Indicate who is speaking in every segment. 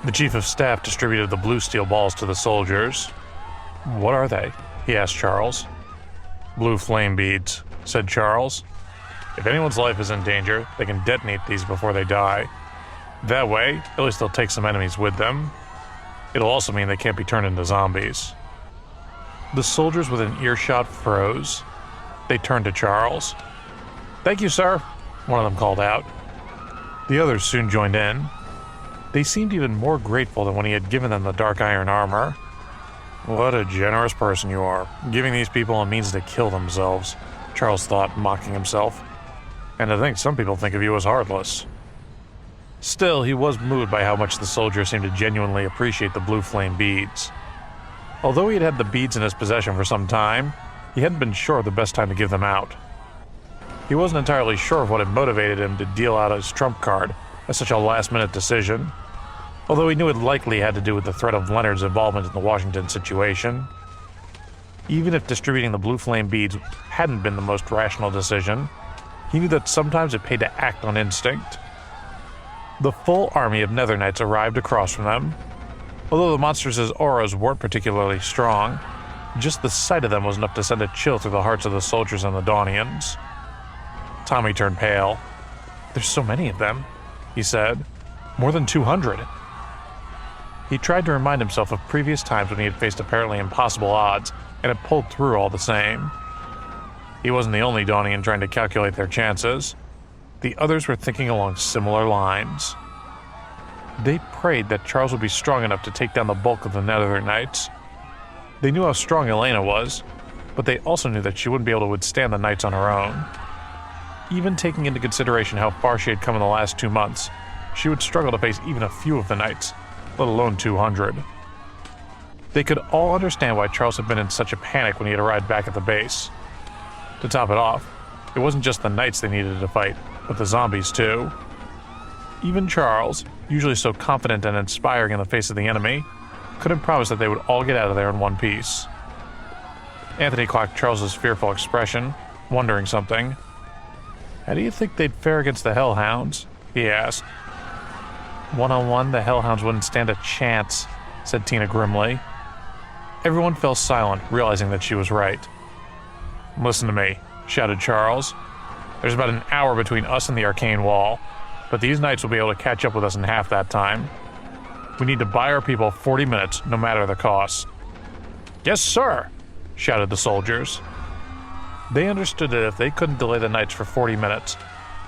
Speaker 1: The chief of staff distributed the blue steel balls to the soldiers. "What are they?" he asked Charles. "Blue flame beads," said Charles. "If anyone's life is in danger, they can detonate these before they die. That way, at least they'll take some enemies with them. It'll also mean they can't be turned into zombies." The soldiers within earshot froze. They turned to Charles. "Thank you, sir," one of them called out. The others soon joined in. They seemed even more grateful than when he had given them the dark iron armor. "What a generous person you are, giving these people a means to kill themselves," Charles thought, mocking himself. "And to think some people think of you as heartless." Still, he was moved by how much the soldiers seemed to genuinely appreciate the blue flame beads. Although he had had the beads in his possession for some time, he hadn't been sure of the best time to give them out. He wasn't entirely sure of what had motivated him to deal out his trump card as such a last-minute decision, although he knew it likely had to do with the threat of Leonard's involvement in the Washington situation. Even if distributing the blue flame beads hadn't been the most rational decision, he knew that sometimes it paid to act on instinct. The full army of Nether Knights arrived across from them. Although the monsters' auras weren't particularly strong, just the sight of them was enough to send a chill through the hearts of the soldiers and the Dawnians. Tommy turned pale. "There's so many of them," he said. "More than 200. He tried to remind himself of previous times when he had faced apparently impossible odds and had pulled through all the same. He wasn't the only Dawnian trying to calculate their chances. The others were thinking along similar lines. They prayed that Charles would be strong enough to take down the bulk of the Nether Knights. They knew how strong Elena was, but they also knew that she wouldn't be able to withstand the Knights on her own. Even taking into consideration how far she had come in the last 2 months, she would struggle to face even a few of the Knights, let alone 200. They could all understand why Charles had been in such a panic when he had arrived back at the base. To top it off, it wasn't just the Knights they needed to fight, but the zombies too. Even Charles, usually so confident and inspiring in the face of the enemy, couldn't promise that they would all get out of there in one piece. Anthony clocked Charles's fearful expression, wondering something. "How do you think they'd fare against the Hellhounds?" he asked. "One-on-one, the Hellhounds wouldn't stand a chance," said Tina grimly. Everyone fell silent, realizing that she was right. "Listen to me," shouted Charles. "There's about an hour between us and the arcane wall, but these Knights will be able to catch up with us in half that time. We need to buy our people 40 minutes, no matter the cost." "Yes, sir," shouted the soldiers. They understood that if they couldn't delay the Knights for 40 minutes,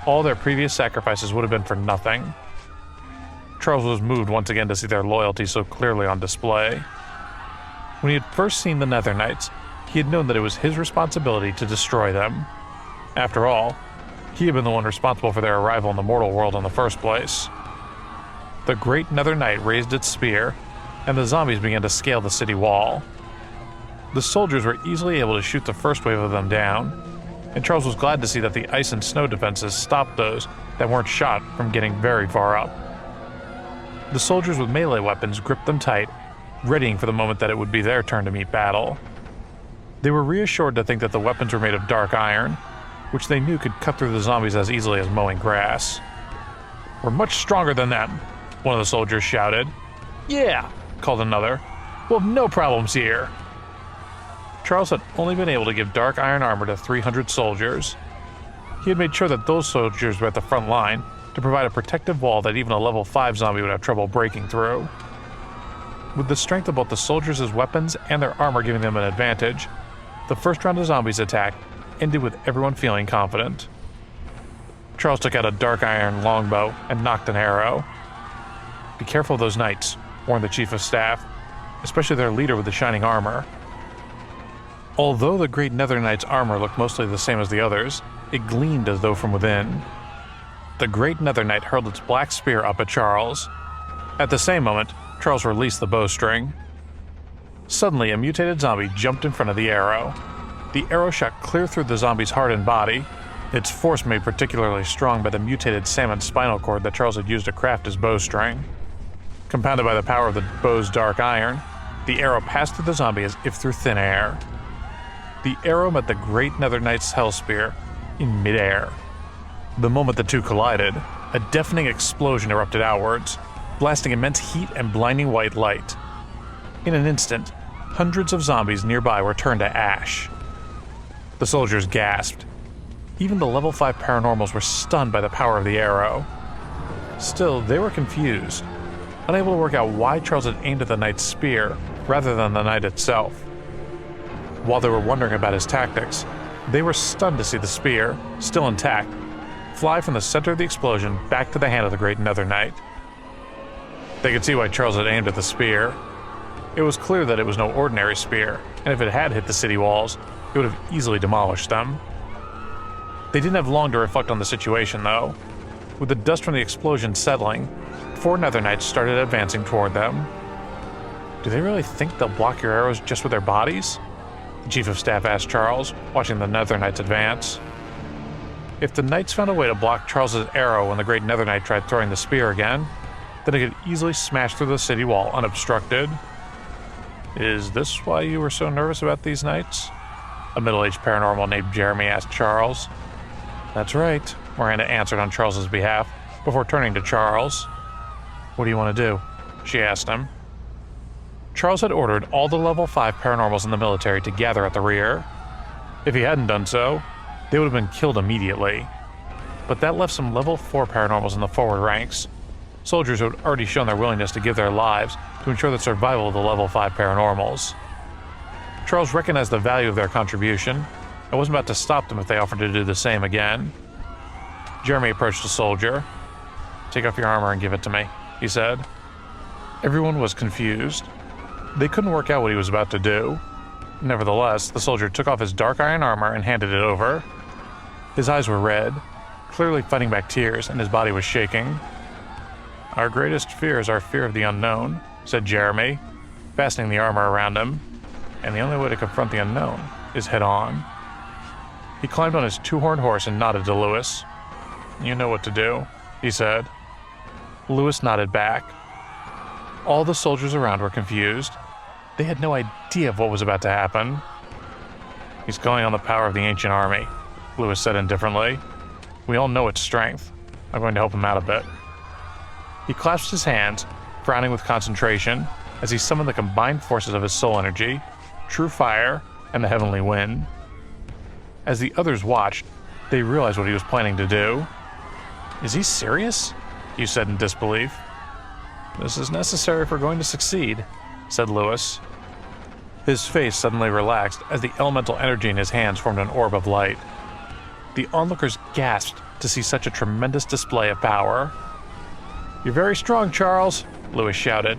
Speaker 1: all their previous sacrifices would have been for nothing. Charles was moved once again to see their loyalty so clearly on display. When he had first seen the Nether Knights, he had known that it was his responsibility to destroy them. After all, he had been the one responsible for their arrival in the mortal world in the first place. The great Nether Knight raised its spear, and the zombies began to scale the city wall. The soldiers were easily able to shoot the first wave of them down, and Charles was glad to see that the ice and snow defenses stopped those that weren't shot from getting very far up. The soldiers with melee weapons gripped them tight, readying for the moment that it would be their turn to meet battle. They were reassured to think that the weapons were made of dark iron, which they knew could cut through the zombies as easily as mowing grass. "We're much stronger than them," one of the soldiers shouted. "Yeah," called another. "We'll have no problems here." Charles had only been able to give dark iron armor to 300 soldiers. He had made sure that those soldiers were at the front line to provide a protective wall that even a level 5 zombie would have trouble breaking through. With the strength of both the soldiers' weapons and their armor giving them an advantage, the first round of zombies attack ended with everyone feeling confident. Charles took out a dark iron longbow and knocked an arrow. "Be careful of those Knights," warned the chief of staff, especially their leader with the shining armor. Although the great Nether Knight's armor looked mostly the same as the others, it gleamed as though from within. The great Nether Knight hurled its black spear up at Charles. At the same moment, Charles released the bowstring. Suddenly, a mutated zombie jumped in front of the arrow. The arrow shot clear through the zombie's heart and body, its force made particularly strong by the mutated salmon spinal cord that Charles had used to craft his bowstring. Compounded by the power of the bow's dark iron, the arrow passed through the zombie as if through thin air. The arrow met the great Nether Knight's hell spear in midair. The moment the two collided, a deafening explosion erupted outwards. blasting immense heat and blinding white light. In an instant, hundreds of zombies nearby were turned to ash. The soldiers gasped. Even the level 5 paranormals were stunned by the power of the arrow. Still, they were confused, unable to work out why Charles had aimed at the knight's spear rather than the knight itself. While they were wondering about his tactics, they were stunned to see the spear, still intact, fly from the center of the explosion back to the hand of the great Nether Knight. They could see why Charles had aimed at the spear. It was clear that it was no ordinary spear, and if it had hit the city walls, it would have easily demolished them. They didn't have long to reflect on the situation, though. With the dust from the explosion settling, 4 Nether Knights started advancing toward them. Do they really think they'll block your arrows just with their bodies? The Chief of Staff asked Charles, watching the Nether Knights advance. If the Knights found a way to block Charles's arrow when the great Nether Knight tried throwing the spear again, then it could easily smash through the city wall unobstructed. Is this why you were so nervous about these Knights? A middle-aged paranormal named Jeremy asked Charles. That's right, Miranda answered on Charles's behalf, before turning to Charles. What do you want to do? She asked him. Charles had ordered all the level 5 paranormals in the military to gather at the rear. If he hadn't done so, they would have been killed immediately. But that left some level 4 paranormals in the forward ranks, soldiers who had already shown their willingness to give their lives to ensure the survival of the level 5 paranormals. Charles recognized the value of their contribution and wasn't about to stop them if they offered to do the same again. Jeremy approached a soldier. Take off your armor and give it to me, he said. Everyone was confused. They couldn't work out what he was about to do. Nevertheless, the soldier took off his dark iron armor and handed it over. His eyes were red, clearly fighting back tears, and his body was shaking. Our greatest fear is our fear of the unknown, said Jeremy, fastening the armor around him. And the only way to confront the unknown is head on. He climbed on his 2-horned horse and nodded to Lewis. You know what to do, he said. Lewis nodded back. All the soldiers around were confused. They had no idea of what was about to happen. He's calling on the power of the ancient army, Lewis said indifferently. We all know its strength. I'm going to help him out a bit. He clasped his hands, frowning with concentration, as he summoned the combined forces of his soul energy, true fire, and the heavenly wind. As the others watched, they realized what he was planning to do. Is he serious? Hugh said in disbelief. This is necessary if we're going to succeed, said Lewis. His face suddenly relaxed as the elemental energy in his hands formed an orb of light. The onlookers gasped to see such a tremendous display of power. You're very strong, Charles, Lewis shouted.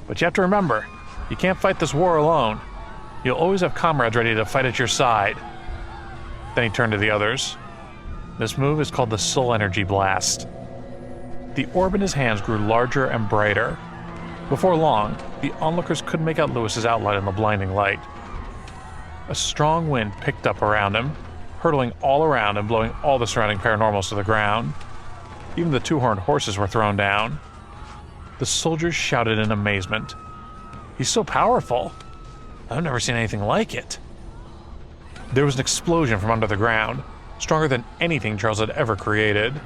Speaker 1: But you have to remember, you can't fight this war alone. You'll always have comrades ready to fight at your side. Then he turned to the others. This move is called the Soul Energy Blast. The orb in his hands grew larger and brighter. Before long, the onlookers couldn't make out Lewis's outline in the blinding light. A strong wind picked up around him, hurtling all around and blowing all the surrounding paranormals to the ground. Even the 2-horned horses were thrown down. The soldiers shouted in amazement. He's so powerful. I've never seen anything like it. There was an explosion from under the ground, stronger than anything Charles had ever created.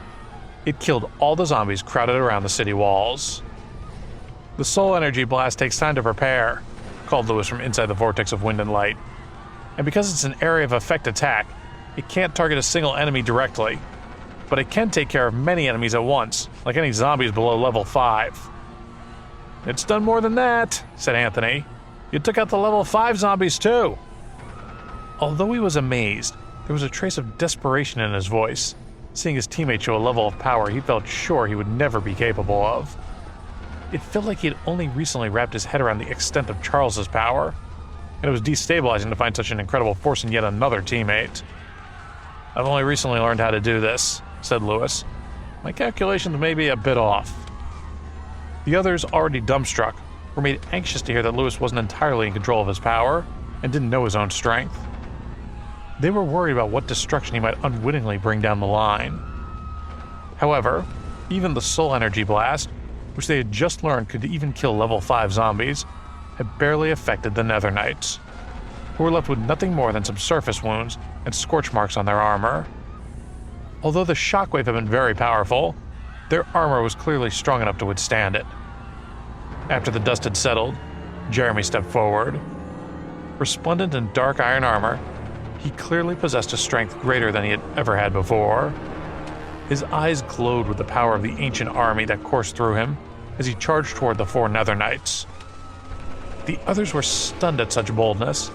Speaker 1: It killed all the zombies crowded around the city walls. The Soul Energy Blast takes time to prepare, called Lewis from inside the vortex of wind and light. And because it's an area of effect attack, it can't target a single enemy directly, but it can take care of many enemies at once, like any zombies below level 5. It's done more than that, said Anthony. You took out the level 5 zombies too. Although he was amazed, there was a trace of desperation in his voice, seeing his teammate show a level of power he felt sure he would never be capable of. It felt like he had only recently wrapped his head around the extent of Charles's power, and it was destabilizing to find such an incredible force in yet another teammate. I've only recently learned how to do this, said Lewis. My calculations may be a bit off. The others, already dumbstruck, were made anxious to hear that Lewis wasn't entirely in control of his power and didn't know his own strength. They were worried about what destruction he might unwittingly bring down the line. However, even the Soul Energy Blast, which they had just learned could even kill level 5 zombies, had barely affected the Nether Knights, who were left with nothing more than some surface wounds and scorch marks on their armor. Although the shockwave had been very powerful, Their armor was clearly strong enough to withstand it. After the dust had settled, Jeremy stepped forward. Resplendent in dark iron armor, he clearly possessed a strength greater than he had ever had before. His eyes glowed with the power of the ancient army that coursed through him as he charged toward the 4 Nether Knights. The others were stunned at such boldness,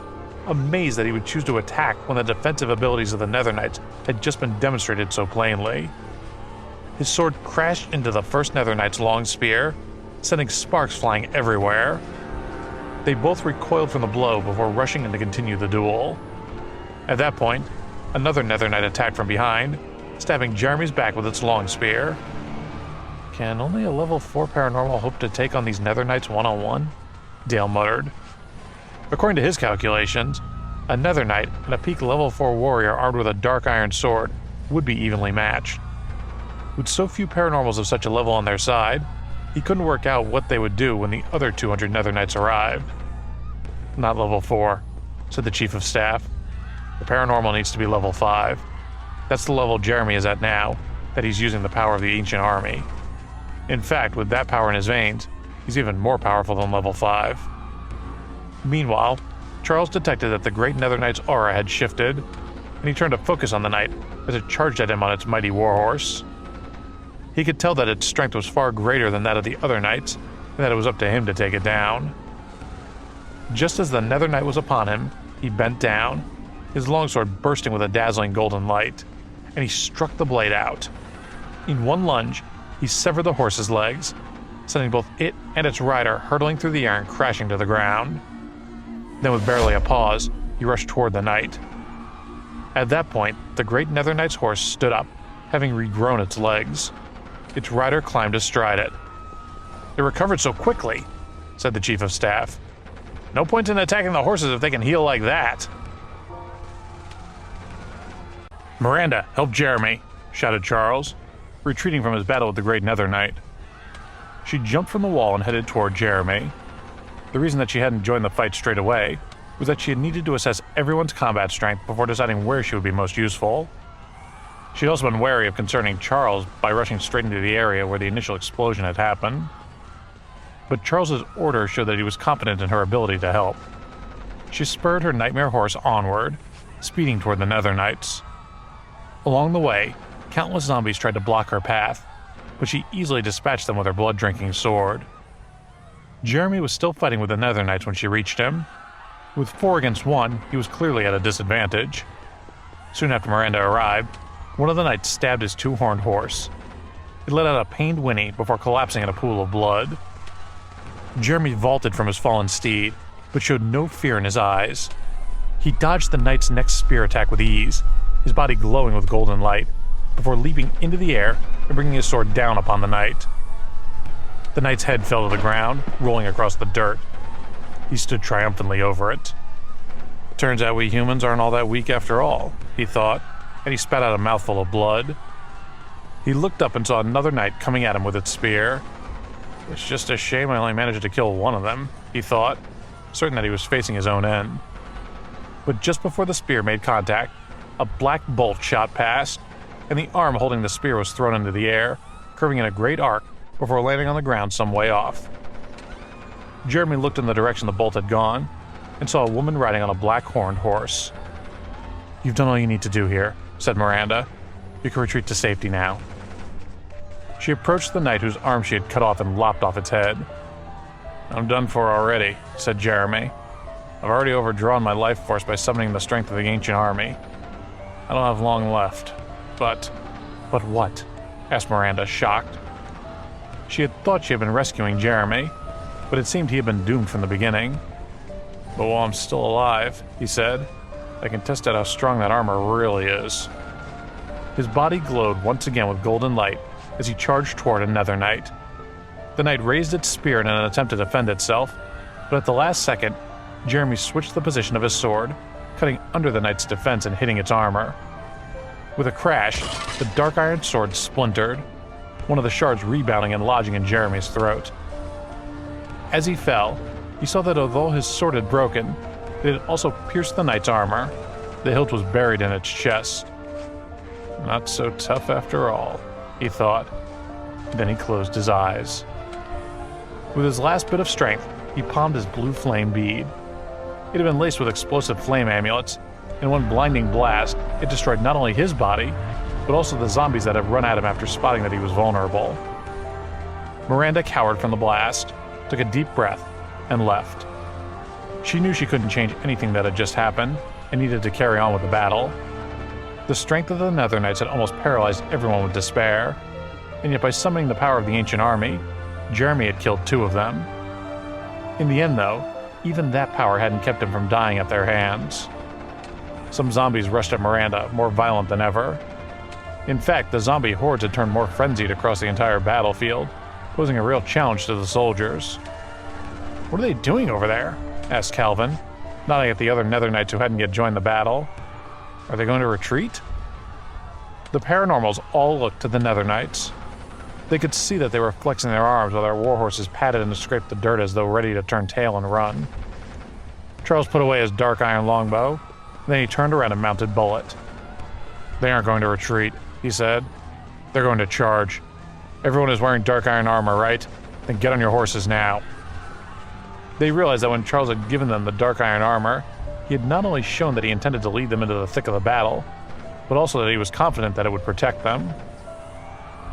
Speaker 1: amazed that he would choose to attack when the defensive abilities of the Nether Knights had just been demonstrated so plainly. His sword crashed into the first Nether Knight's long spear, sending sparks flying everywhere. They both recoiled from the blow before rushing in to continue the duel. At that point, another Nether Knight attacked from behind, stabbing Jeremy's back with its long spear. Can only a level 4 paranormal hope to take on these Nether Knights one-on-one? Dale muttered. According to his calculations, a Nether Knight and a peak level 4 warrior armed with a dark iron sword would be evenly matched. With so few paranormals of such a level on their side, he couldn't work out what they would do when the other 200 Nether Knights arrived. Not level 4, said the Chief of Staff. The paranormal needs to be level 5. That's the level Jeremy is at now, that he's using the power of the ancient army. In fact, with that power in his veins, he's even more powerful than level 5. Meanwhile, Charles detected that the great Nether Knight's aura had shifted, and he turned to focus on the knight as it charged at him on its mighty warhorse. He could tell that its strength was far greater than that of the other knights, and that it was up to him to take it down. Just as the Nether Knight was upon him, he bent down, his longsword bursting with a dazzling golden light, and he struck the blade out. In one lunge, he severed the horse's legs, sending both it and its rider hurtling through the air and crashing to the ground. Then with barely a pause, he rushed toward the knight. At that point, the great Nether Knight's horse stood up, having regrown its legs. Its rider climbed astride it. "It recovered so quickly," said the Chief of Staff. "No point in attacking the horses if they can heal like that." "Miranda, help Jeremy," shouted Charles, retreating from his battle with the great Nether Knight. She jumped from the wall and headed toward Jeremy. The reason that she hadn't joined the fight straight away was that she had needed to assess everyone's combat strength before deciding where she would be most useful. She'd also been wary of concerning Charles by rushing straight into the area where the initial explosion had happened. But Charles's order showed that he was confident in her ability to help. She spurred her nightmare horse onward, speeding toward the Nether Knights. Along the way, countless zombies tried to block her path, but she easily dispatched them with her blood-drinking sword. Jeremy was still fighting with the Nether Knights when she reached him. With 4 against 1, he was clearly at a disadvantage. Soon after Miranda arrived, one of the knights stabbed his 2-horned horse. It let out a pained whinny before collapsing in a pool of blood. Jeremy vaulted from his fallen steed, but showed no fear in his eyes. He dodged the knight's next spear attack with ease, his body glowing with golden light, before leaping into the air and bringing his sword down upon the knight. The knight's head fell to the ground, rolling across the dirt. He stood triumphantly over it. "Turns out we humans aren't all that weak after all," he thought, and he spat out a mouthful of blood. He looked up and saw another knight coming at him with its spear. "It's just a shame I only managed to kill one of them," he thought, certain that he was facing his own end. But just before the spear made contact, a black bolt shot past, and the arm holding the spear was thrown into the air, curving in a great arc before landing on the ground some way off. Jeremy looked in the direction the bolt had gone, and saw a woman riding on a black horned horse. "You've done all you need to do here," said Miranda. "You can retreat to safety now." She approached the knight whose arm she had cut off and lopped off its head. "I'm done for already," said Jeremy. "I've already overdrawn my life force by summoning the strength of the ancient army. I don't have long left, but..." "But what?" asked Miranda, shocked. She had thought she had been rescuing Jeremy, but it seemed he had been doomed from the beginning. "But while I'm still alive," he said, "I can test out how strong that armor really is." His body glowed once again with golden light as he charged toward a Nether Knight. The knight raised its spear in an attempt to defend itself, but at the last second, Jeremy switched the position of his sword, cutting under the knight's defense and hitting its armor. With a crash, the dark iron sword splintered, one of the shards rebounding and lodging in Jeremy's throat. As he fell, he saw that although his sword had broken, it had also pierced the knight's armor. The hilt was buried in its chest. "Not so tough after all," he thought. Then he closed his eyes. With his last bit of strength, he palmed his blue flame bead. It had been laced with explosive flame amulets, and in one blinding blast, it destroyed not only his body, but also the zombies that had run at him after spotting that he was vulnerable. Miranda cowered from the blast, took a deep breath, and left. She knew she couldn't change anything that had just happened, and needed to carry on with the battle. The strength of the Nether Knights had almost paralyzed everyone with despair, and yet by summoning the power of the ancient army, Jeremy had killed 2 of them. In the end, though, even that power hadn't kept him from dying at their hands. Some zombies rushed at Miranda, more violent than ever. In fact, the zombie hordes had turned more frenzied across the entire battlefield, posing a real challenge to the soldiers. "What are they doing over there?" asked Calvin, nodding at the other Nether Knights who hadn't yet joined the battle. "Are they going to retreat?" The paranormals all looked to the Nether Knights. They could see that they were flexing their arms while their warhorses patted and scraped the dirt as though ready to turn tail and run. Charles put away his dark iron longbow, then he turned around and mounted Bullet. "They aren't going to retreat," he said. "They're going to charge. Everyone is wearing dark iron armor, right? Then get on your horses now." They realized that when Charles had given them the dark iron armor, he had not only shown that he intended to lead them into the thick of the battle, but also that he was confident that it would protect them.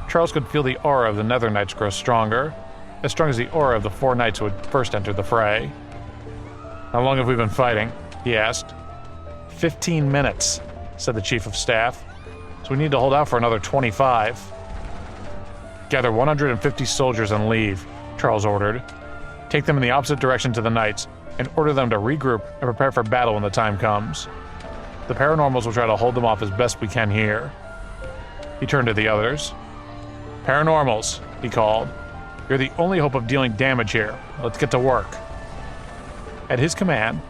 Speaker 1: Charles could feel the aura of the Nether Knights grow stronger, as strong as the aura of the 4 knights who had first entered the fray. "How long have we been fighting?" he asked. 15 minutes, said the Chief of Staff. "So we need to hold out for another 25. "Gather 150 soldiers and leave," Charles ordered. "Take them in the opposite direction to the knights, and order them to regroup and prepare for battle when the time comes. The paranormals will try to hold them off as best we can here." He turned to the others. "Paranormals," he called. "You're the only hope of dealing damage here. Let's get to work." At his command,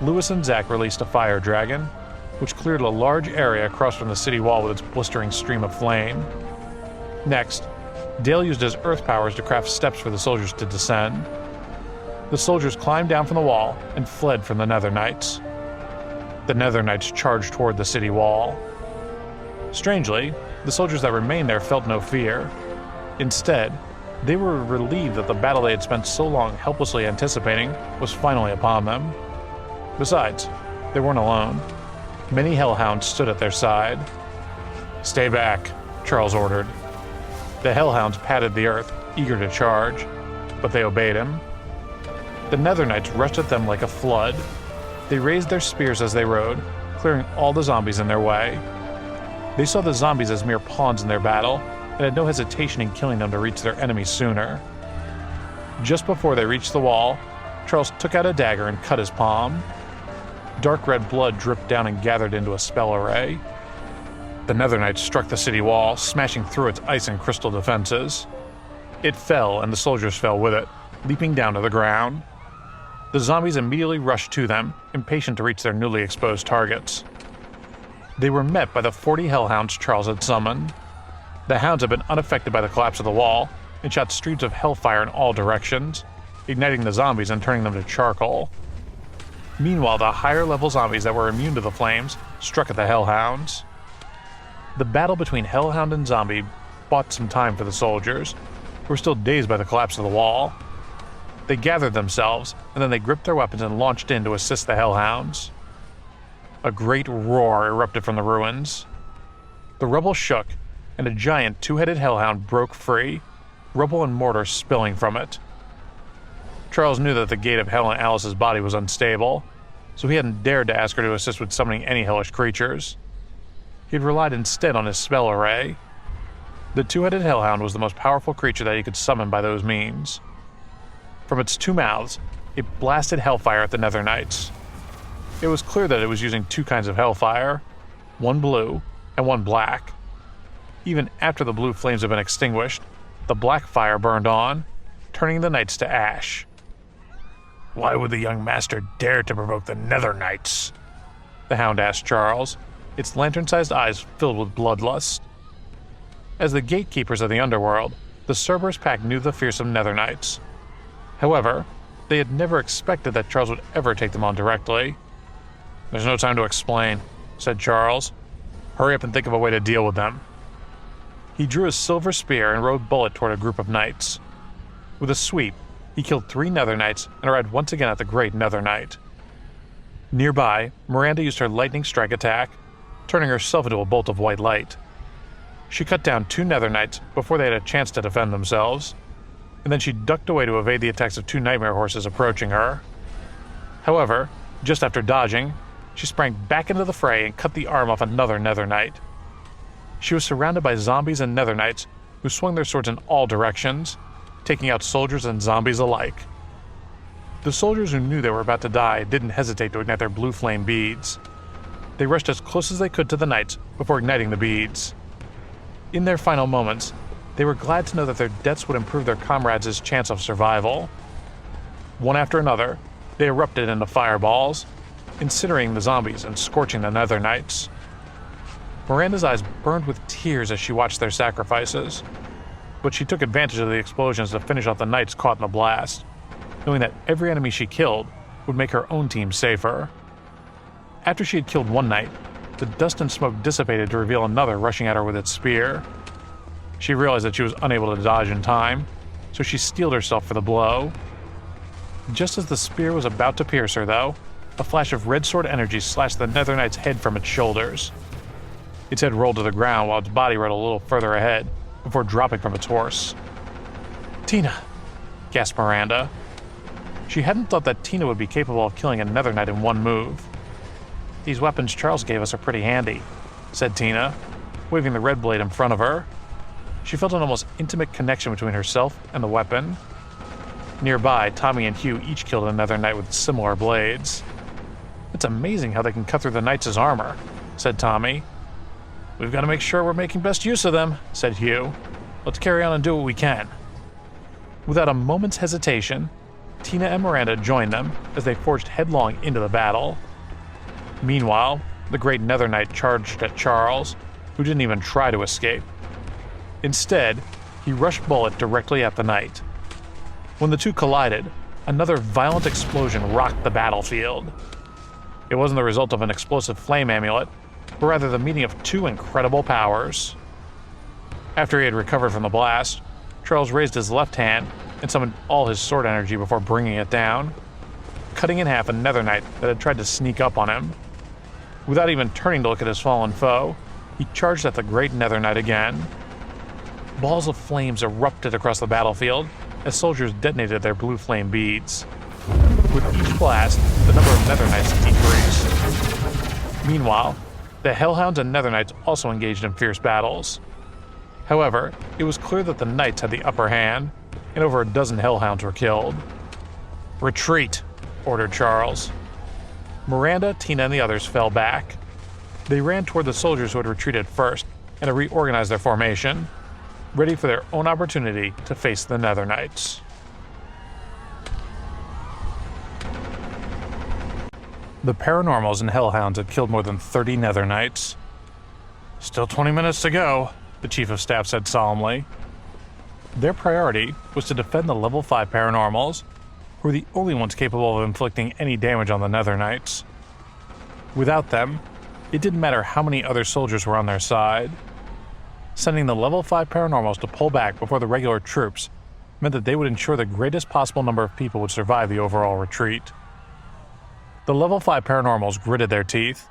Speaker 1: Lewis and Zack released a fire dragon, which cleared a large area across from the city wall with its blistering stream of flame. Next, Dale used his earth powers to craft steps for the soldiers to descend. The soldiers climbed down from the wall and fled from the Nether Knights. The Nether Knights charged toward the city wall. Strangely, the soldiers that remained there felt no fear. Instead, they were relieved that the battle they had spent so long helplessly anticipating was finally upon them. Besides, they weren't alone. Many hellhounds stood at their side. "Stay back," Charles ordered. The hellhounds patted the earth, eager to charge, but they obeyed him. The Nether Knights rushed at them like a flood. They raised their spears as they rode, clearing all the zombies in their way. They saw the zombies as mere pawns in their battle, and had no hesitation in killing them to reach their enemies sooner. Just before they reached the wall, Charles took out a dagger and cut his palm. Dark red blood dripped down and gathered into a spell array. The Nether Knights struck the city wall, smashing through its ice and crystal defenses. It fell, and the soldiers fell with it, leaping down to the ground. The zombies immediately rushed to them, impatient to reach their newly exposed targets. They were met by the 40 hellhounds Charles had summoned. The hounds had been unaffected by the collapse of the wall, and shot streams of hellfire in all directions, igniting the zombies and turning them to charcoal. Meanwhile, the higher-level zombies that were immune to the flames struck at the hellhounds. The battle between hellhound and zombie bought some time for the soldiers, who were still dazed by the collapse of the wall. They gathered themselves, and then they gripped their weapons and launched in to assist the hellhounds. A great roar erupted from the ruins. The rubble shook, and a giant 2-headed hellhound broke free, rubble and mortar spilling from it. Charles knew that the gate of hell in Alice's body was unstable, so he hadn't dared to ask her to assist with summoning any hellish creatures. He had relied instead on his spell array. The 2-headed hellhound was the most powerful creature that he could summon by those means. From its 2 mouths, it blasted hellfire at the Nether Knights. It was clear that it was using 2 kinds of hellfire, one blue and one black. Even after the blue flames had been extinguished, the black fire burned on, turning the knights to ash. "Why would the young master dare to provoke the Nether Knights?" the hound asked Charles, its lantern-sized eyes filled with bloodlust. As the gatekeepers of the underworld, the Cerberus pack knew the fearsome Nether Knights. However, they had never expected that Charles would ever take them on directly. "There's no time to explain," said Charles. "Hurry up and think of a way to deal with them." He drew his silver spear and rode Bullet toward a group of knights. With a sweep, he killed 3 Nether Knights and arrived once again at the Great Nether Knight. Nearby, Miranda used her lightning strike attack, turning herself into a bolt of white light. She cut down 2 Nether Knights before they had a chance to defend themselves, and then she ducked away to evade the attacks of 2 nightmare horses approaching her. However, just after dodging, she sprang back into the fray and cut the arm off another Nether Knight. She was surrounded by zombies and Nether Knights who swung their swords in all directions, taking out soldiers and zombies alike. The soldiers who knew they were about to die didn't hesitate to ignite their blue flame beads. They rushed as close as they could to the knights before igniting the beads. In their final moments, they were glad to know that their deaths would improve their comrades' chance of survival. One after another, they erupted into fireballs, incinerating the zombies and scorching the Nether Knights. Miranda's eyes burned with tears as she watched their sacrifices, but she took advantage of the explosions to finish off the knights caught in the blast, knowing that every enemy she killed would make her own team safer. After she had killed one knight, the dust and smoke dissipated to reveal another rushing at her with its spear. She realized that she was unable to dodge in time, so she steeled herself for the blow. Just as the spear was about to pierce her, though, a flash of red sword energy slashed the Nether Knight's head from its shoulders. Its head rolled to the ground while its body rode a little further ahead, before dropping from its horse. "Tina!" gasped Miranda. She hadn't thought that Tina would be capable of killing a Nether Knight in one move. "These weapons Charles gave us are pretty handy," said Tina, waving the red blade in front of her. She felt an almost intimate connection between herself and the weapon. Nearby, Tommy and Hugh each killed a Nether Knight with similar blades. "It's amazing how they can cut through the knights' armor," said Tommy. "We've got to make sure we're making best use of them," said Hugh. "Let's carry on and do what we can." Without a moment's hesitation, Tina and Miranda joined them as they forged headlong into the battle. Meanwhile, the Great Nether Knight charged at Charles, who didn't even try to escape. Instead, he rushed Bullet directly at the knight. When the two collided, another violent explosion rocked the battlefield. It wasn't the result of an explosive flame amulet, but rather the meeting of 2 incredible powers. After he had recovered from the blast, Charles raised his left hand and summoned all his sword energy before bringing it down, cutting in half a Nether Knight that had tried to sneak up on him. Without even turning to look at his fallen foe, he charged at the Great Nether Knight again. Balls of flames erupted across the battlefield as soldiers detonated their blue flame beads. With each blast, the number of Nether Knights decreased. Meanwhile, the Hellhounds and Nether Knights also engaged in fierce battles. However, it was clear that the Knights had the upper hand, and over a dozen Hellhounds were killed. "Retreat," ordered Charles. Miranda, Tina, and the others fell back. They ran toward the soldiers who had retreated first and to reorganize their formation, ready for their own opportunity to face the Nether Knights. The Paranormals and Hellhounds had killed more than 30 Nether Knights. "Still 20 minutes to go," the Chief of Staff said solemnly. Their priority was to defend the level 5 Paranormals, who were the only ones capable of inflicting any damage on the Nether Knights. Without them, it didn't matter how many other soldiers were on their side. Sending the level 5 Paranormals to pull back before the regular troops meant that they would ensure the greatest possible number of people would survive the overall retreat. The level 5 Paranormals gritted their teeth.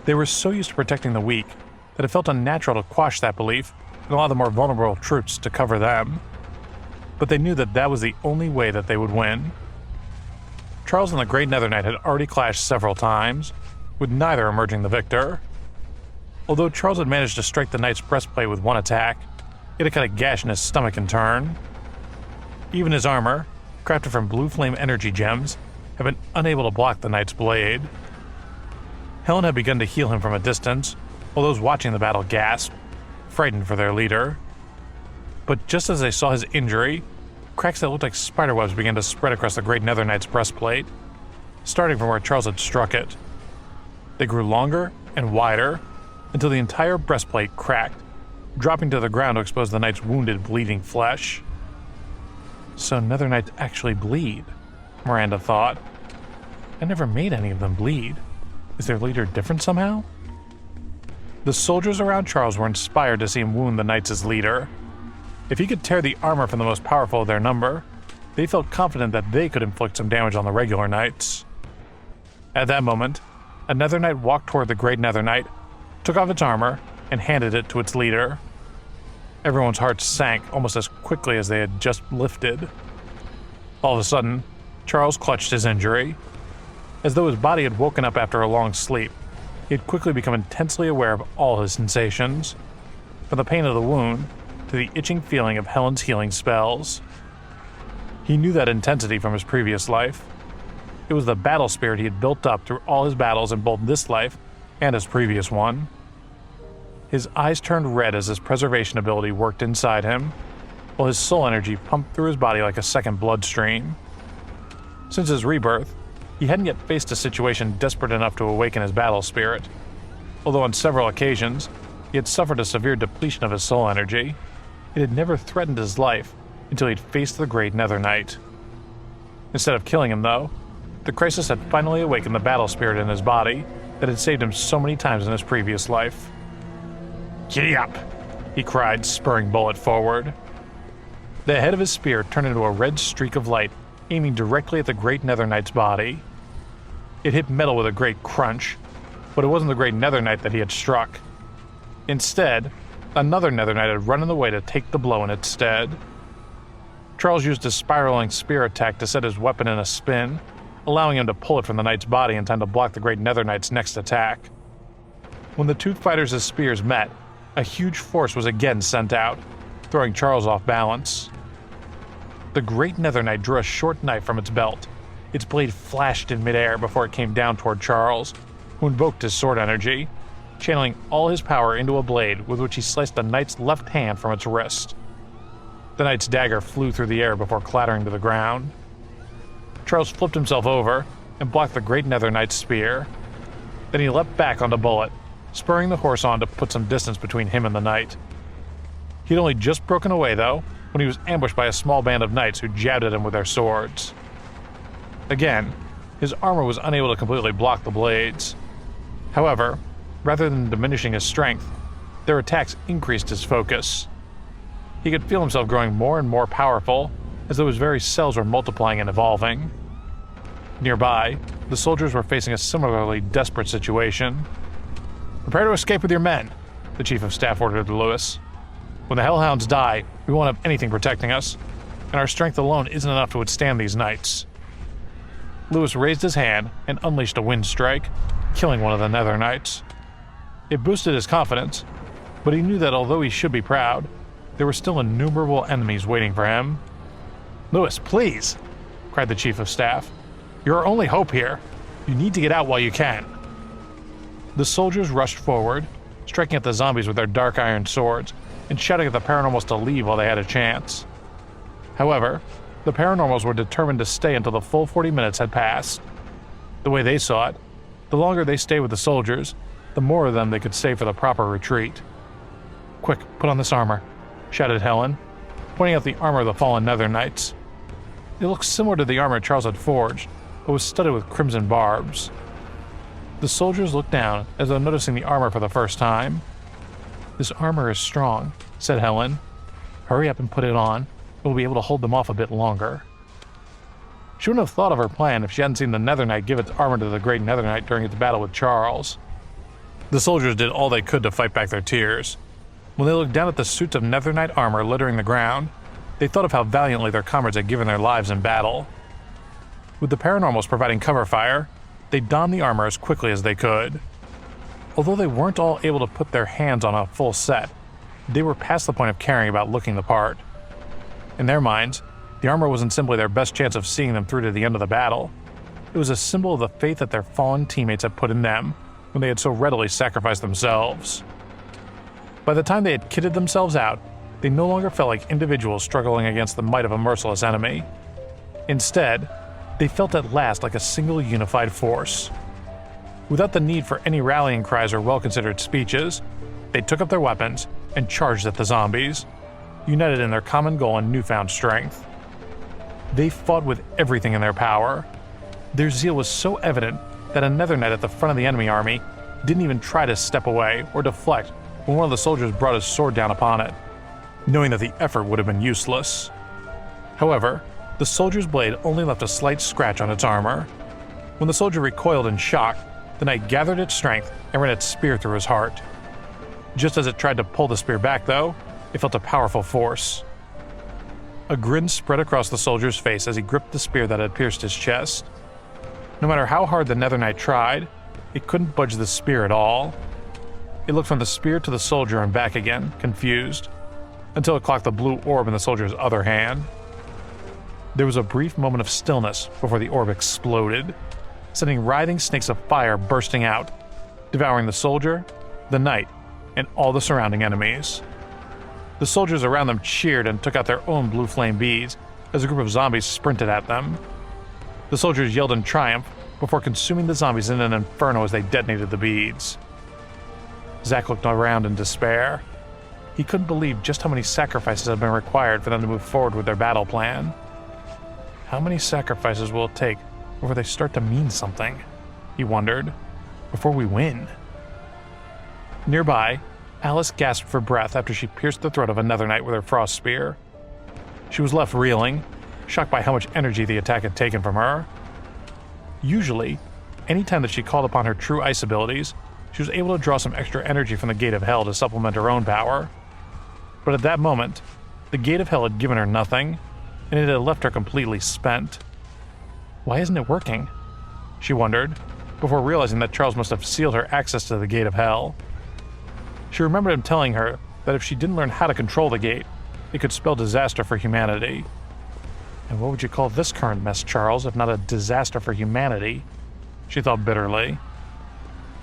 Speaker 1: They were so used to protecting the weak that it felt unnatural to quash that belief and allow the more vulnerable troops to cover them. But they knew that that was the only way that they would win. Charles and the Great Nether Knight had already clashed several times, with neither emerging the victor. Although Charles had managed to strike the knight's breastplate with one attack, it had cut a gash in his stomach in turn. Even his armor, crafted from blue flame energy gems, had been unable to block the knight's blade. Helen had begun to heal him from a distance, while those watching the battle gasped, frightened for their leader. But just as they saw his injury, cracks that looked like spiderwebs began to spread across the Great Nether Knight's breastplate, starting from where Charles had struck it. They grew longer and wider, until the entire breastplate cracked, dropping to the ground to expose the knight's wounded, bleeding flesh. So Nether Knights actually bleed, Miranda thought. I never made any of them bleed. Is their leader different somehow? The soldiers around Charles were inspired to see him wound the knights' leader. If he could tear the armor from the most powerful of their number, they felt confident that they could inflict some damage on the regular knights. At that moment, a Nether Knight walked toward the Great Nether Knight, took off its armor, and handed it to its leader. Everyone's hearts sank almost as quickly as they had just lifted. All of a sudden, Charles clutched his injury. As though his body had woken up after a long sleep, he had quickly become intensely aware of all his sensations, from the pain of the wound to the itching feeling of Helen's healing spells. He knew that intensity from his previous life. It was the battle spirit he had built up through all his battles in both this life and his previous one. His eyes turned red as his preservation ability worked inside him, while his soul energy pumped through his body like a second bloodstream. Since his rebirth, he hadn't yet faced a situation desperate enough to awaken his battle spirit, although on several occasions he had suffered a severe depletion of his soul energy. It had never threatened his life until he'd faced the Great Nether Knight. Instead of killing him, though, the crisis had finally awakened the battle spirit in his body that had saved him so many times in his previous life. "Giddy up!" he cried, spurring Bullet forward. The head of his spear turned into a red streak of light, aiming directly at the Great Nether Knight's body. It hit metal with a great crunch, but it wasn't the Great Nether Knight that he had struck. Instead, another Nether Knight had run in the way to take the blow in its stead. Charles used his spiraling spear attack to set his weapon in a spin, allowing him to pull it from the knight's body in time to block the Great Nether Knight's next attack. When the two fighters' spears met, a huge force was again sent out, throwing Charles off balance. The Great Nether Knight drew a short knife from its belt. Its blade flashed in midair before it came down toward Charles, who invoked his sword energy, channeling all his power into a blade with which he sliced the knight's left hand from its wrist. The knight's dagger flew through the air before clattering to the ground. Charles flipped himself over and blocked the Great Nether Knight's spear. Then he leapt back onto Bullet, spurring the horse on to put some distance between him and the knight. He'd only just broken away, though, when he was ambushed by a small band of knights who jabbed at him with their swords. Again, his armor was unable to completely block the blades. However, rather than diminishing his strength, their attacks increased his focus. He could feel himself growing more and more powerful, as though his very cells were multiplying and evolving. Nearby, the soldiers were facing a similarly desperate situation. "Prepare to escape with your men," the chief of staff ordered Lewis. "When the Hellhounds die, we won't have anything protecting us, and our strength alone isn't enough to withstand these knights." Lewis raised his hand and unleashed a wind strike, killing one of the Nether Knights. It boosted his confidence, but he knew that although he should be proud, there were still innumerable enemies waiting for him. "Lewis, please!" cried the chief of staff. "You're our only hope here. You need to get out while you can." The soldiers rushed forward, striking at the zombies with their dark iron swords and shouting at the paranormals to leave while they had a chance. However, the paranormals were determined to stay until the full 40 minutes had passed. The way they saw it, the longer they stayed with the soldiers, the more of them they could save for the proper retreat. "Quick, put on this armor," shouted Helen, pointing out the armor of the fallen Nether Knights. It looked similar to the armor Charles had forged, but was studded with crimson barbs. The soldiers looked down as though noticing the armor for the first time. "This armor is strong," said Helen. "Hurry up and put it on. We'll be able to hold them off a bit longer." She wouldn't have thought of her plan if she hadn't seen the Nether Knight give its armor to the Great Nether Knight during its battle with Charles. The soldiers did all they could to fight back their tears. When they looked down at the suits of Nether Knight armor littering the ground, they thought of how valiantly their comrades had given their lives in battle. With the paranormals providing cover fire, they donned the armor as quickly as they could. Although they weren't all able to put their hands on a full set, they were past the point of caring about looking the part. In their minds, the armor wasn't simply their best chance of seeing them through to the end of the battle. It was a symbol of the faith that their fallen teammates had put in them when they had so readily sacrificed themselves. By the time they had kitted themselves out, they no longer felt like individuals struggling against the might of a merciless enemy. Instead, they felt at last like a single unified force. Without the need for any rallying cries or well-considered speeches, they took up their weapons and charged at the zombies, united in their common goal and newfound strength. They fought with everything in their power. Their zeal was so evident that a Nether Knight at the front of the enemy army didn't even try to step away or deflect when one of the soldiers brought his sword down upon it, knowing that the effort would have been useless. However, the soldier's blade only left a slight scratch on its armor. When the soldier recoiled in shock, the knight gathered its strength and ran its spear through his heart. Just as it tried to pull the spear back, though, it felt a powerful force. A grin spread across the soldier's face as he gripped the spear that had pierced his chest. No matter how hard the Nether Knight tried, it couldn't budge the spear at all. It looked from the spear to the soldier and back again, confused, until it clocked the blue orb in the soldier's other hand. There was a brief moment of stillness before the orb exploded, sending writhing snakes of fire bursting out, devouring the soldier, the knight, and all the surrounding enemies. The soldiers around them cheered and took out their own blue flame beads as a group of zombies sprinted at them. The soldiers yelled in triumph before consuming the zombies in an inferno as they detonated the beads. Zack looked around in despair. He couldn't believe just how many sacrifices had been required for them to move forward with their battle plan. How many sacrifices will it take before they start to mean something? He wondered. Before we win. Nearby, Alice gasped for breath after she pierced the throat of another knight with her frost spear. She was left reeling, shocked by how much energy the attack had taken from her. Usually, any time that she called upon her true ice abilities, she was able to draw some extra energy from the Gate of Hell to supplement her own power. But at that moment, the Gate of Hell had given her nothing, and it had left her completely spent. Why isn't it working? She wondered, before realizing that Charles must have sealed her access to the Gate of Hell. She remembered him telling her that if she didn't learn how to control the gate, it could spell disaster for humanity. And what would you call this current mess, Charles, if not a disaster for humanity? She thought bitterly.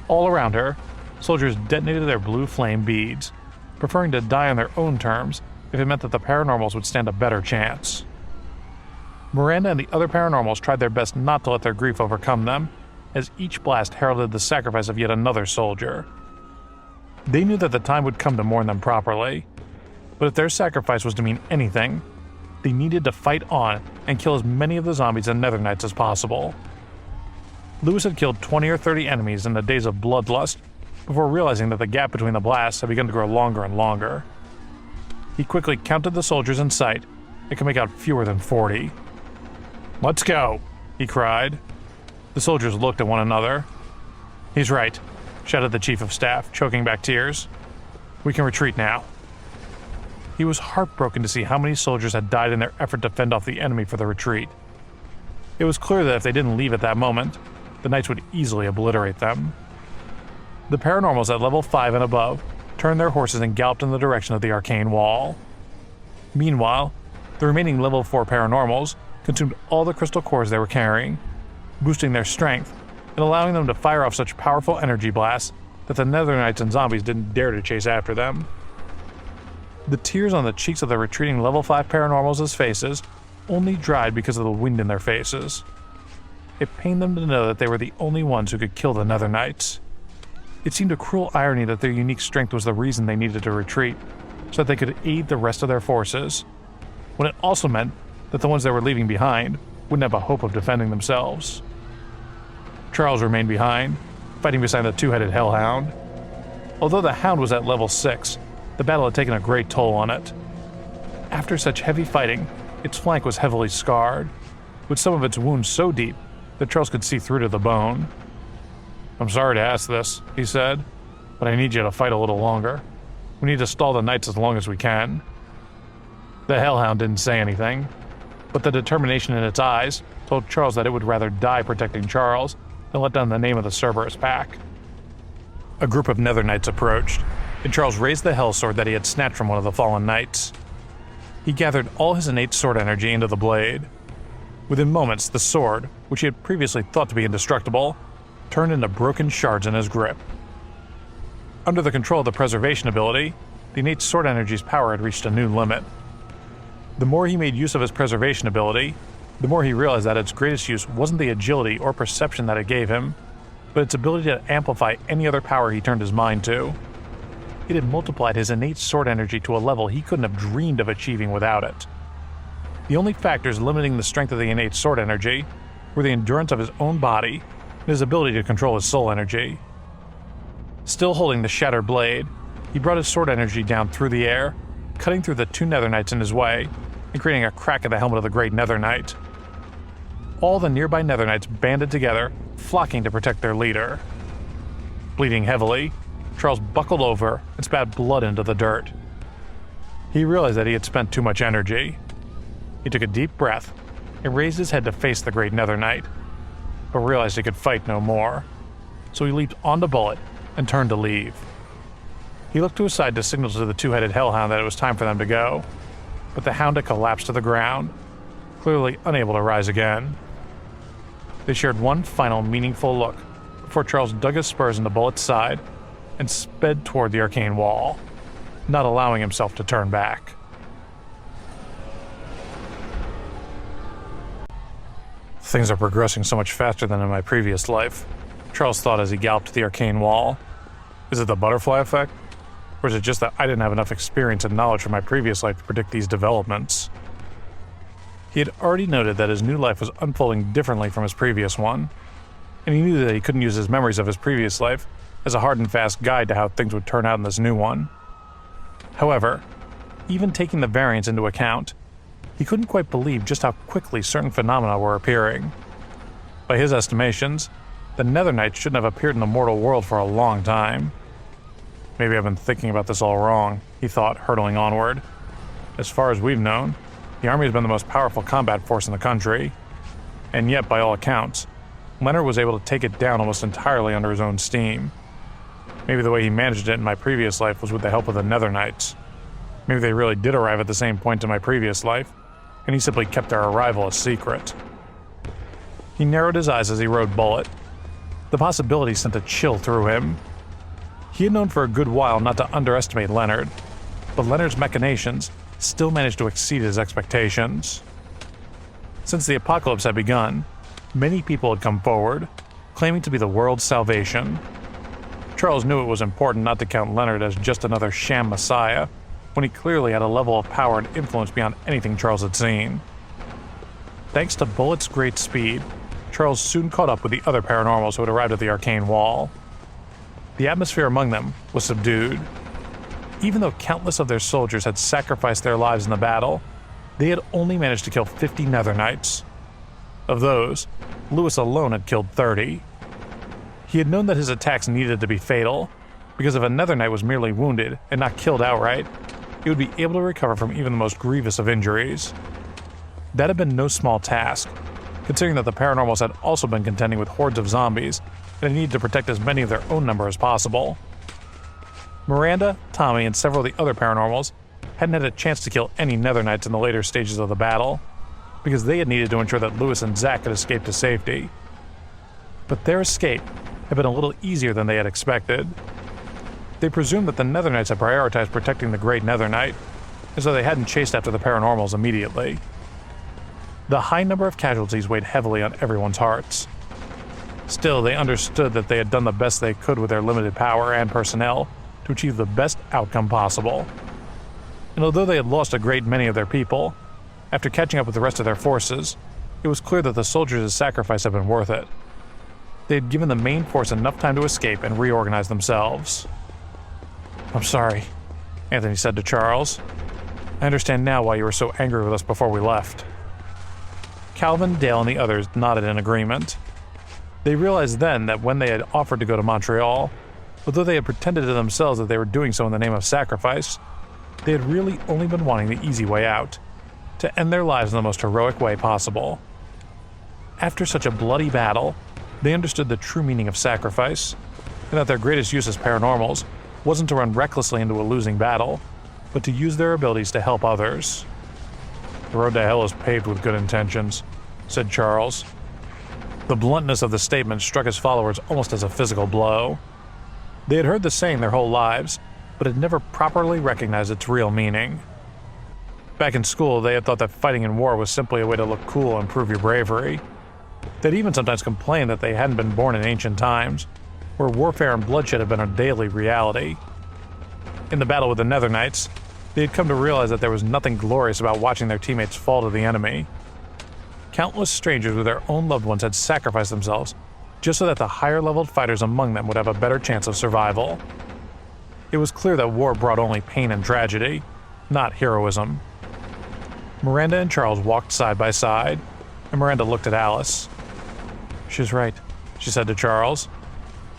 Speaker 1: All around her, soldiers detonated their blue flame beads, preferring to die on their own terms if it meant that the paranormals would stand a better chance. Miranda and the other paranormals tried their best not to let their grief overcome them, as each blast heralded the sacrifice of yet another soldier. They knew that the time would come to mourn them properly, but if their sacrifice was to mean anything, they needed to fight on and kill as many of the zombies and Nether Knights as possible. Lewis had killed 20 or 30 enemies in the days of bloodlust before realizing that the gap between the blasts had begun to grow longer and longer. He quickly counted the soldiers in sight and could make out fewer than 40. "Let's go," he cried. The soldiers looked at one another. "He's right," shouted the chief of staff, choking back tears. "We can retreat now." He was heartbroken to see how many soldiers had died in their effort to fend off the enemy for the retreat. It was clear that if they didn't leave at that moment, the knights would easily obliterate them. The paranormals at level 5 and above turned their horses and galloped in the direction of the arcane wall. Meanwhile, the remaining level 4 paranormals consumed all the crystal cores they were carrying, boosting their strength and allowing them to fire off such powerful energy blasts that the Nether Knights and zombies didn't dare to chase after them. The tears on the cheeks of the retreating level 5 paranormals' faces only dried because of the wind in their faces. It pained them to know that they were the only ones who could kill the Nether Knights. It seemed a cruel irony that their unique strength was the reason they needed to retreat, so that they could aid the rest of their forces, when it also meant that the ones they were leaving behind wouldn't have a hope of defending themselves. Charles remained behind, fighting beside the two-headed Hellhound. Although the Hound was at level 6, the battle had taken a great toll on it. After such heavy fighting, its flank was heavily scarred, with some of its wounds so deep that Charles could see through to the bone. "I'm sorry to ask this," he said, "but I need you to fight a little longer. We need to stall the knights as long as we can." The Hellhound didn't say anything, but the determination in its eyes told Charles that it would rather die protecting Charles than let down the name of the Cerberus pack. A group of Nether Knights approached, and Charles raised the Hell Sword that he had snatched from one of the fallen knights. He gathered all his innate sword energy into the blade. Within moments, the sword, which he had previously thought to be indestructible, turned into broken shards in his grip. Under the control of the preservation ability, the innate sword energy's power had reached a new limit. The more he made use of his preservation ability, the more he realized that its greatest use wasn't the agility or perception that it gave him, but its ability to amplify any other power he turned his mind to. It had multiplied his innate sword energy to a level he couldn't have dreamed of achieving without it. The only factors limiting the strength of the innate sword energy were the endurance of his own body and his ability to control his soul energy. Still holding the shattered blade, he brought his sword energy down through the air, cutting through the two Nether Knights in his way and creating a crack in the helmet of the great Nether Knight. All the nearby Nether Knights banded together, flocking to protect their leader. Bleeding heavily, Charles buckled over and spat blood into the dirt. He realized that he had spent too much energy. He took a deep breath and raised his head to face the great Nether Knight, but realized he could fight no more. So he leaped onto Bullet and turned to leave. He looked to his side to signal to the two-headed hellhound that it was time for them to go, but the hound had collapsed to the ground, clearly unable to rise again. They shared one final meaningful look before Charles dug his spurs into Bullet's side and sped toward the arcane wall, not allowing himself to turn back. Things are progressing so much faster than in my previous life, Charles thought as he galloped to the arcane wall. Is it the butterfly effect? Or is it just that I didn't have enough experience and knowledge from my previous life to predict these developments? He had already noted that his new life was unfolding differently from his previous one, and he knew that he couldn't use his memories of his previous life as a hard and fast guide to how things would turn out in this new one. However, even taking the variance into account, he couldn't quite believe just how quickly certain phenomena were appearing. By his estimations, the Nether Knights shouldn't have appeared in the mortal world for a long time. Maybe I've been thinking about this all wrong, he thought, hurtling onward. As far as we've known, the army has been the most powerful combat force in the country, and yet, by all accounts, Leonard was able to take it down almost entirely under his own steam. Maybe the way he managed it in my previous life was with the help of the Nether Knights. Maybe they really did arrive at the same point in my previous life, and he simply kept their arrival a secret. He narrowed his eyes as he rode Bullet. The possibility sent a chill through him. He had known for a good while not to underestimate Leonard, but Leonard's machinations still managed to exceed his expectations. Since the apocalypse had begun, many people had come forward, claiming to be the world's salvation. Charles knew it was important not to count Leonard as just another sham messiah, when he clearly had a level of power and influence beyond anything Charles had seen. Thanks to Bullet's great speed, Charles soon caught up with the other paranormals who had arrived at the arcane wall. The atmosphere among them was subdued. Even though countless of their soldiers had sacrificed their lives in the battle, they had only managed to kill 50 Nether Knights. Of those, Lewis alone had killed 30. He had known that his attacks needed to be fatal, because if a Nether Knight was merely wounded and not killed outright, he would be able to recover from even the most grievous of injuries. That had been no small task, considering that the paranormals had also been contending with hordes of zombies and needed to protect as many of their own number as possible. Miranda, Tommy, and several of the other paranormals hadn't had a chance to kill any Nether Knights in the later stages of the battle, because they had needed to ensure that Lewis and Zack had escaped to safety. But their escape had been a little easier than they had expected. They presumed that the Nether Knights had prioritized protecting the Great Nether Knight, and so they hadn't chased after the paranormals immediately. The high number of casualties weighed heavily on everyone's hearts. Still, they understood that they had done the best they could with their limited power and personnel to achieve the best outcome possible. And although they had lost a great many of their people, after catching up with the rest of their forces, it was clear that the soldiers' sacrifice had been worth it. They had given the main force enough time to escape and reorganize themselves. "I'm sorry," Anthony said to Charles. "I understand now why you were so angry with us before we left." Calvin, Dale, and the others nodded in agreement. They realized then that when they had offered to go to Montreal, although they had pretended to themselves that they were doing so in the name of sacrifice, they had really only been wanting the easy way out, to end their lives in the most heroic way possible. After such a bloody battle, they understood the true meaning of sacrifice, and that their greatest use as paranormals wasn't to run recklessly into a losing battle, but to use their abilities to help others. "The road to hell is paved with good intentions," said Charles. The bluntness of the statement struck his followers almost as a physical blow. They had heard the saying their whole lives, but had never properly recognized its real meaning. Back in school, they had thought that fighting in war was simply a way to look cool and prove your bravery. They'd even sometimes complained that they hadn't been born in ancient times, where warfare and bloodshed had been a daily reality. In the battle with the Nether Knights, they had come to realize that there was nothing glorious about watching their teammates fall to the enemy. Countless strangers with their own loved ones had sacrificed themselves just so that the higher-leveled fighters among them would have a better chance of survival. It was clear that war brought only pain and tragedy, not heroism. Miranda and Charles walked side by side, and Miranda looked at Alice. "She's right," she said to Charles.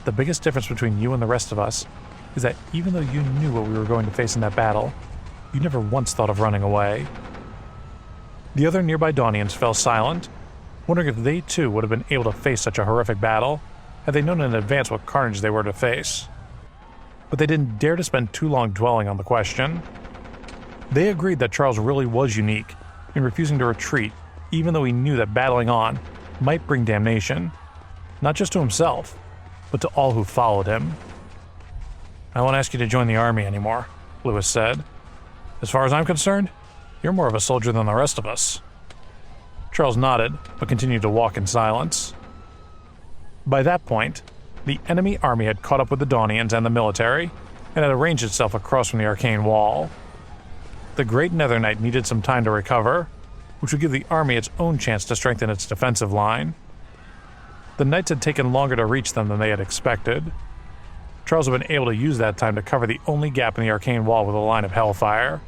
Speaker 1: "The biggest difference between you and the rest of us is that even though you knew what we were going to face in that battle, you never once thought of running away." The other nearby Dawnians fell silent, wondering if they too would have been able to face such a horrific battle had they known in advance what carnage they were to face. But they didn't dare to spend too long dwelling on the question. They agreed that Charles really was unique in refusing to retreat, even though he knew that battling on might bring damnation, not just to himself, but to all who followed him. "I won't ask you to join the army anymore," Lewis said. "As far as I'm concerned, you're more of a soldier than the rest of us." Charles nodded, but continued to walk in silence. By that point, the enemy army had caught up with the Dawnians and the military, and had arranged itself across from the arcane wall. The Great Nether Knight needed some time to recover, which would give the army its own chance to strengthen its defensive line. The knights had taken longer to reach them than they had expected. Charles had been able to use that time to cover the only gap in the arcane wall with a line of hellfire,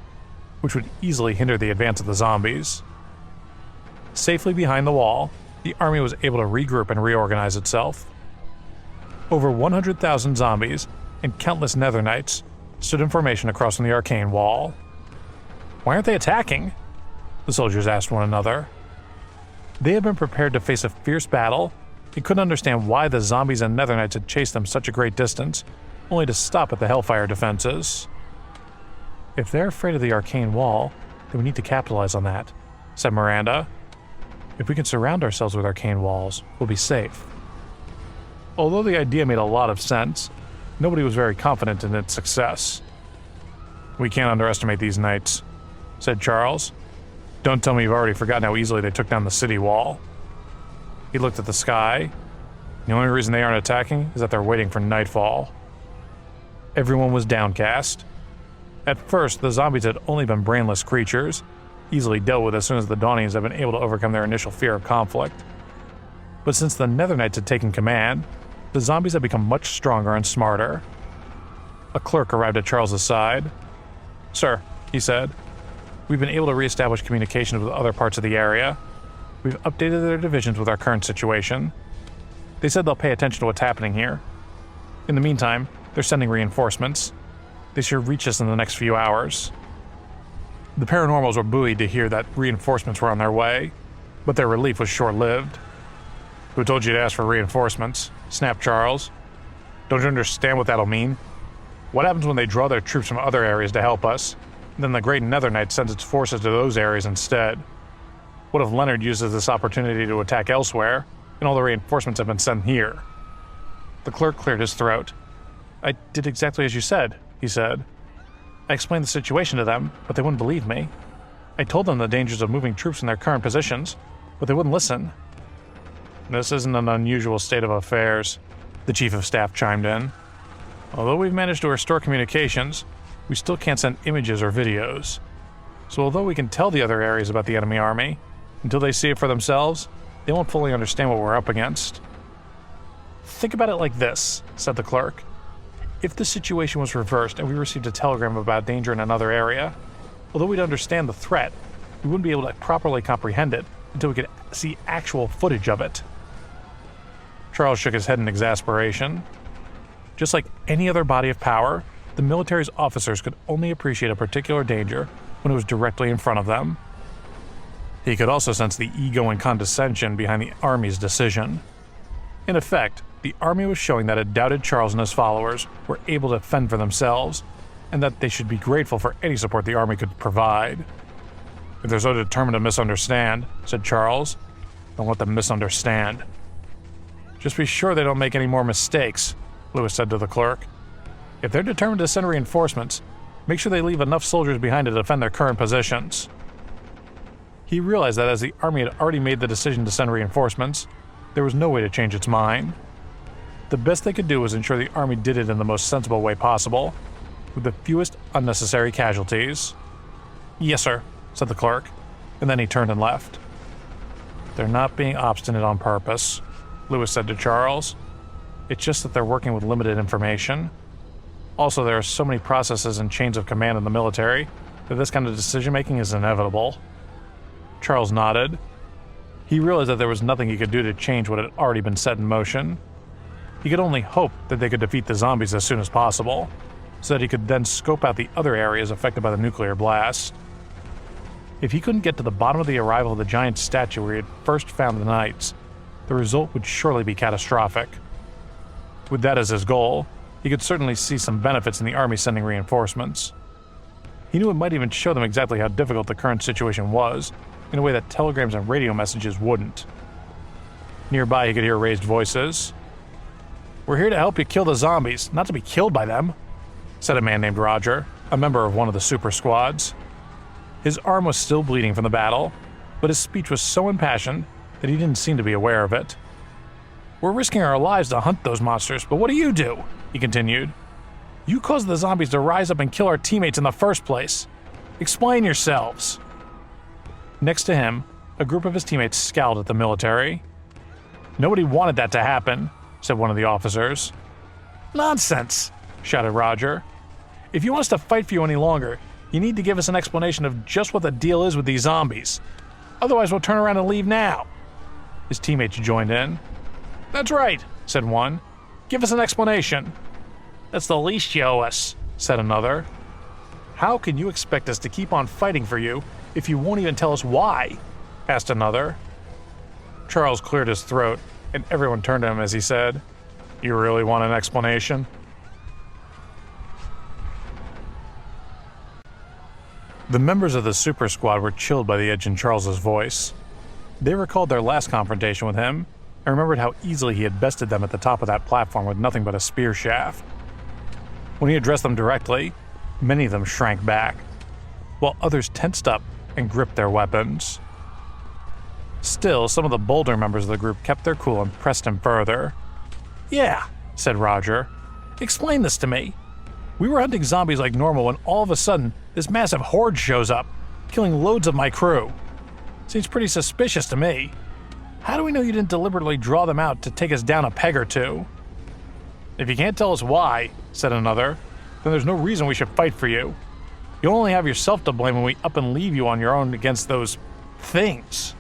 Speaker 1: which would easily hinder the advance of the zombies. Safely behind the wall, the army was able to regroup and reorganize itself. Over 100,000 zombies and countless Nether Knights stood in formation across from the arcane wall. "Why aren't they attacking?" the soldiers asked one another. They had been prepared to face a fierce battle and couldn't understand why the zombies and Nether Knights had chased them such a great distance, only to stop at the hellfire defenses. "If they're afraid of the arcane wall, then we need to capitalize on that," said Miranda. "If we can surround ourselves with arcane walls, we'll be safe." Although the idea made a lot of sense, nobody was very confident in its success. "We can't underestimate these knights," said Charles. "Don't tell me you've already forgotten how easily they took down the city wall." He looked at the sky. "The only reason they aren't attacking is that they're waiting for nightfall." Everyone was downcast. At first, the zombies had only been brainless creatures, easily dealt with as soon as the Dawnians had been able to overcome their initial fear of conflict. But since the Nether Knights had taken command, the zombies had become much stronger and smarter. A clerk arrived at Charles's side. "Sir," he said, "we've been able to reestablish communications with other parts of the area. We've updated their divisions with our current situation. They said they'll pay attention to what's happening here. In the meantime, they're sending reinforcements. They should reach us in the next few hours." The paranormals were buoyed to hear that reinforcements were on their way, but their relief was short-lived. "Who told you to ask for reinforcements?" snapped Charles. "Don't you understand what that'll mean? What happens when they draw their troops from other areas to help us, and then the Great Nether Knight sends its forces to those areas instead? What if Leonard uses this opportunity to attack elsewhere, and all the reinforcements have been sent here?" The clerk cleared his throat. "I did exactly as you said," he said. "I explained the situation to them, but they wouldn't believe me. I told them the dangers of moving troops in their current positions, but they wouldn't listen." "This isn't an unusual state of affairs," the chief of staff chimed in. "Although we've managed to restore communications, we still can't send images or videos. So although we can tell the other areas about the enemy army, until they see it for themselves, they won't fully understand what we're up against." "Think about it like this," said the clerk. "If the situation was reversed and we received a telegram about danger in another area, although we'd understand the threat, we wouldn't be able to properly comprehend it until we could see actual footage of it." Charles shook his head in exasperation. Just like any other body of power, the military's officers could only appreciate a particular danger when it was directly in front of them. He could also sense the ego and condescension behind the army's decision. In effect, the army was showing that it doubted Charles and his followers were able to fend for themselves, and that they should be grateful for any support the army could provide. "If they're so determined to misunderstand," said Charles, "don't let them misunderstand." "Just be sure they don't make any more mistakes," Lewis said to the clerk. "If they're determined to send reinforcements, make sure they leave enough soldiers behind to defend their current positions." He realized that as the army had already made the decision to send reinforcements, there was no way to change its mind. The best they could do was ensure the army did it in the most sensible way possible, with the fewest unnecessary casualties. "Yes, sir," said the clerk, and then he turned and left. "They're not being obstinate on purpose," Lewis said to Charles. It's just that they're working with limited information. Also, there are so many processes and chains of command in the military that this kind of decision-making is inevitable. Charles nodded. He realized that there was nothing he could do to change what had already been set in motion. He could only hope that they could defeat the zombies as soon as possible, so that he could then scope out the other areas affected by the nuclear blast. If he couldn't get to the bottom of the arrival of the giant statue where he had first found the knights, the result would surely be catastrophic. With that as his goal, he could certainly see some benefits in the army sending reinforcements. He knew it might even show them exactly how difficult the current situation was, in a way that telegrams and radio messages wouldn't. Nearby, he could hear raised voices. "We're here to help you kill the zombies, not to be killed by them," said a man named Roger, a member of one of the super squads. His arm was still bleeding from the battle, but his speech was so impassioned that he didn't seem to be aware of it. "We're risking our lives to hunt those monsters, but what do?" he continued. "You caused the zombies to rise up and kill our teammates in the first place. Explain yourselves." Next to him, a group of his teammates scowled at the military. "Nobody wanted that to happen," said one of the officers. "Nonsense," shouted Roger. "If you want us to fight for you any longer, you need to give us an explanation of just what the deal is with these zombies. Otherwise, we'll turn around and leave now." His teammates joined in. "That's right," said one. "Give us an explanation." "That's the least you owe us," said another. "How can you expect us to keep on fighting for you if you won't even tell us why?" asked another. Charles cleared his throat, and everyone turned to him as he said, "You really want an explanation?" The members of the super squad were chilled by the edge in Charles's voice. They recalled their last confrontation with him and remembered how easily he had bested them at the top of that platform with nothing but a spear shaft. When he addressed them directly, many of them shrank back, while others tensed up and gripped their weapons. Still, some of the bolder members of the group kept their cool and pressed him further. "Yeah," said Roger. "Explain this to me. We were hunting zombies like normal when all of a sudden this massive horde shows up, killing loads of my crew. Seems pretty suspicious to me. How do we know you didn't deliberately draw them out to take us down a peg or two?" "If you can't tell us why," said another, "then there's no reason we should fight for you. You'll only have yourself to blame when we up and leave you on your own against those things."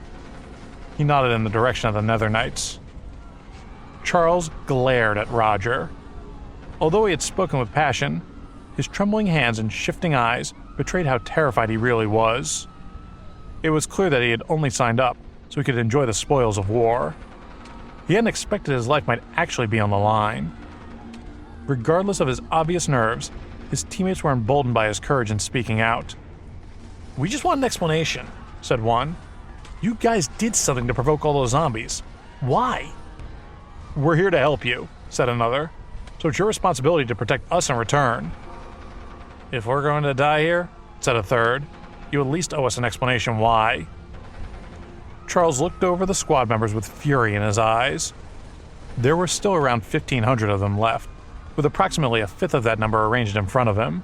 Speaker 1: He nodded in the direction of the Nether Knights. Charles glared at Roger. Although he had spoken with passion, his trembling hands and shifting eyes betrayed how terrified he really was. It was clear that he had only signed up so he could enjoy the spoils of war. He hadn't expected his life might actually be on the line. Regardless of his obvious nerves, his teammates were emboldened by his courage in speaking out. "We just want an explanation," said one. "You guys did something to provoke all those zombies. Why?" "We're here to help you," said another, "so it's your responsibility to protect us in return." "If we're going to die here," said a third, "you at least owe us an explanation why." Charles looked over the squad members with fury in his eyes. There were still around 1,500 of them left, with approximately a fifth of that number arranged in front of him.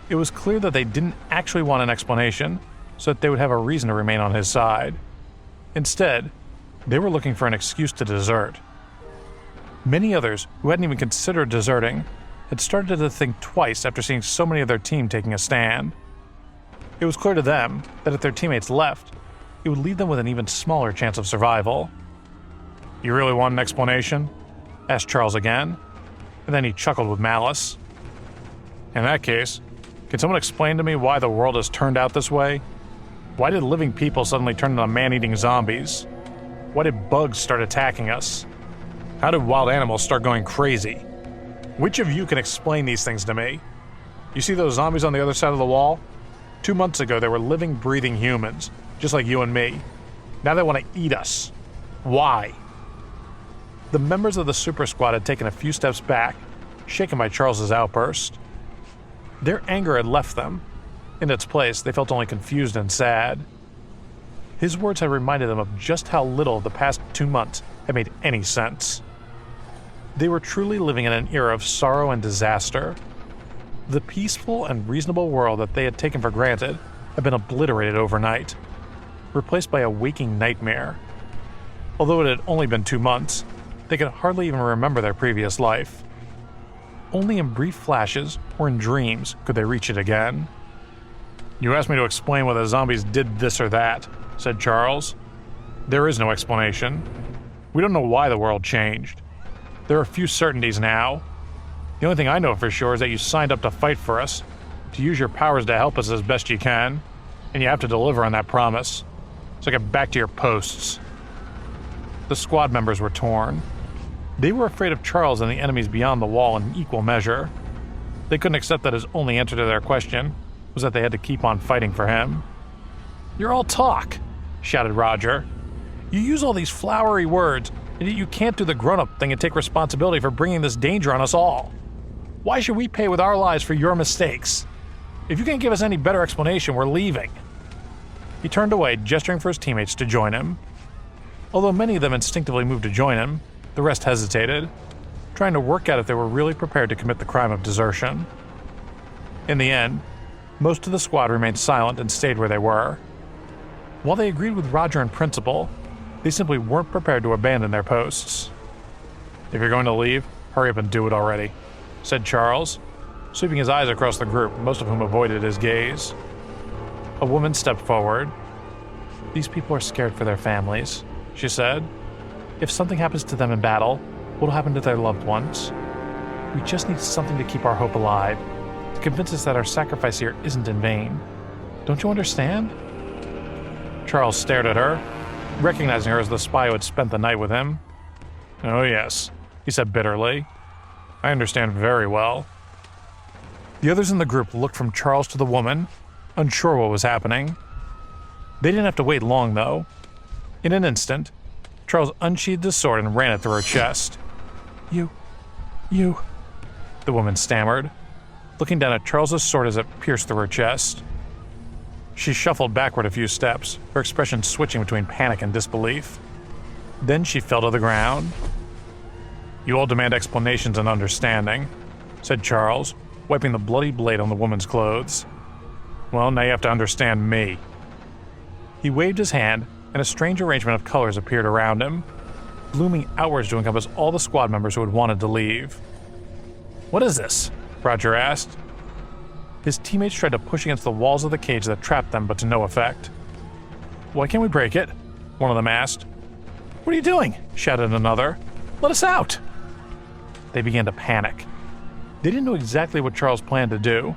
Speaker 1: It was clear that they didn't actually want an explanation, so that they would have a reason to remain on his side. Instead, they were looking for an excuse to desert. Many others, who hadn't even considered deserting, had started to think twice after seeing so many of their team taking a stand. It was clear to them that if their teammates left, it would leave them with an even smaller chance of survival. "You really want an explanation?" asked Charles again, and then he chuckled with malice. "In that case, can someone explain to me why the world has turned out this way? Why did living people suddenly turn into man-eating zombies? Why did bugs start attacking us? How did wild animals start going crazy? Which of you can explain these things to me? You see those zombies on the other side of the wall? 2 months ago, they were living, breathing humans, just like you and me. Now they want to eat us. Why?" The members of the super squad had taken a few steps back, shaken by Charles's outburst. Their anger had left them. In its place, they felt only confused and sad. His words had reminded them of just how little the past 2 months had made any sense. They were truly living in an era of sorrow and disaster. The peaceful and reasonable world that they had taken for granted had been obliterated overnight, replaced by a waking nightmare. Although it had only been 2 months, they could hardly even remember their previous life. Only in brief flashes or in dreams could they reach it again. "You asked me to explain why the zombies did this or that," said Charles. "There is no explanation. We don't know why the world changed. There are few certainties now. The only thing I know for sure is that you signed up to fight for us, to use your powers to help us as best you can, and you have to deliver on that promise. So get back to your posts." The squad members were torn. They were afraid of Charles and the enemies beyond the wall in equal measure. They couldn't accept that his only answer to their question was that they had to keep on fighting for him. "You're all talk," shouted Roger. "You use all these flowery words, and yet you can't do the grown-up thing and take responsibility for bringing this danger on us all. Why should we pay with our lives for your mistakes? If you can't give us any better explanation, we're leaving." He turned away, gesturing for his teammates to join him. Although many of them instinctively moved to join him, the rest hesitated, trying to work out if they were really prepared to commit the crime of desertion. In the end, most of the squad remained silent and stayed where they were. While they agreed with Roger in principle, they simply weren't prepared to abandon their posts. "If you're going to leave, hurry up and do it already," said Charles, sweeping his eyes across the group, most of whom avoided his gaze. A woman stepped forward. "These people are scared for their families," she said. "If something happens to them in battle, what'll happen to their loved ones? We just need something to keep our hope alive, to convince us that our sacrifice here isn't in vain. Don't you understand?" Charles stared at her, recognizing her as the spy who had spent the night with him. "Oh yes," he said bitterly. "I understand very well." The others in the group looked from Charles to the woman, unsure what was happening. They didn't have to wait long, though. In an instant, Charles unsheathed his sword and ran it through her chest. You, the woman stammered, looking down at Charles's sword as it pierced through her chest. She shuffled backward a few steps, her expression switching between panic and disbelief. Then she fell to the ground. "You all demand explanations and understanding," said Charles, wiping the bloody blade on the woman's clothes. "Well, now you have to understand me." He waved his hand, and a strange arrangement of colors appeared around him, blooming outwards to encompass all the squad members who had wanted to leave. "What is this?" Roger asked. His teammates tried to push against the walls of the cage that trapped them, but to no effect. "Why can't we break it?" one of them asked. "What are you doing?" shouted another. "Let us out!" They began to panic. They didn't know exactly what Charles planned to do,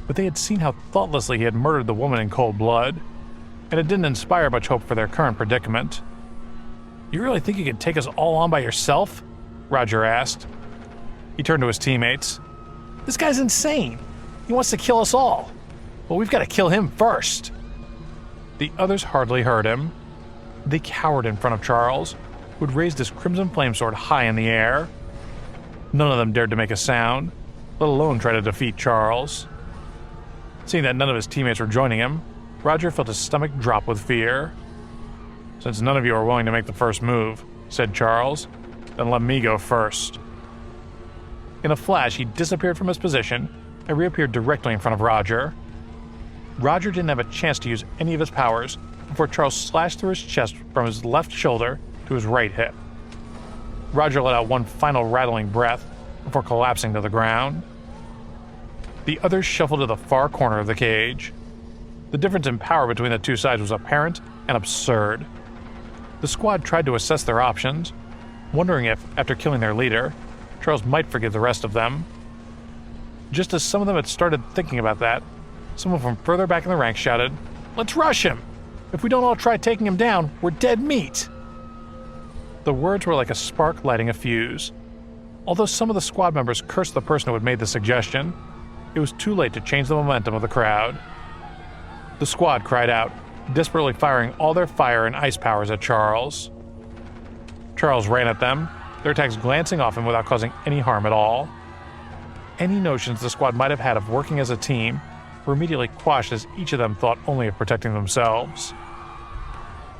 Speaker 1: but they had seen how thoughtlessly he had murdered the woman in cold blood, and it didn't inspire much hope for their current predicament. "You really think you can take us all on by yourself?" Roger asked. He turned to his teammates. "This guy's insane. He wants to kill us all. But we've got to kill him first." The others hardly heard him. They cowered in front of Charles, who had raised his crimson flame sword high in the air. None of them dared to make a sound, let alone try to defeat Charles. Seeing that none of his teammates were joining him, Roger felt his stomach drop with fear. "Since none of you are willing to make the first move," said Charles, "then let me go first." In a flash, he disappeared from his position and reappeared directly in front of Roger. Roger didn't have a chance to use any of his powers before Charles slashed through his chest from his left shoulder to his right hip. Roger let out one final rattling breath before collapsing to the ground. The others shuffled to the far corner of the cage. The difference in power between the two sides was apparent and absurd. The squad tried to assess their options, wondering if, after killing their leader, Charles might forgive the rest of them. Just as some of them had started thinking about that, someone from further back in the ranks shouted, "Let's rush him! If we don't all try taking him down, we're dead meat!" The words were like a spark lighting a fuse. Although some of the squad members cursed the person who had made the suggestion, it was too late to change the momentum of the crowd. The squad cried out, desperately firing all their fire and ice powers at Charles. Charles ran at them, their attacks glancing off him without causing any harm at all. Any notions the squad might have had of working as a team were immediately quashed as each of them thought only of protecting themselves.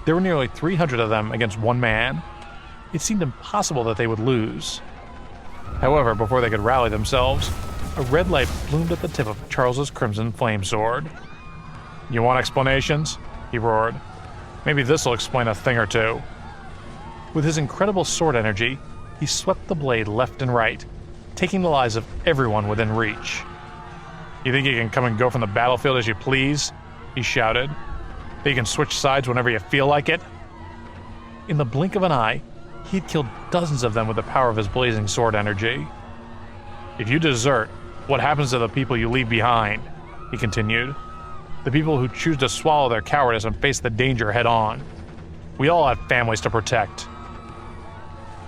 Speaker 1: There were nearly 300 of them against one man. It seemed impossible that they would lose. However, before they could rally themselves, a red light bloomed at the tip of Charles's crimson flame sword. "You want explanations?" he roared. "Maybe this'll explain a thing or two." With his incredible sword energy, he swept the blade left and right, taking the lives of everyone within reach. "You think you can come and go from the battlefield as you please?" he shouted. "That you can switch sides whenever you feel like it?" In the blink of an eye, he had killed dozens of them with the power of his blazing sword energy. "If you desert, what happens to the people you leave behind?" he continued. "The people who choose to swallow their cowardice and face the danger head on. We all have families to protect."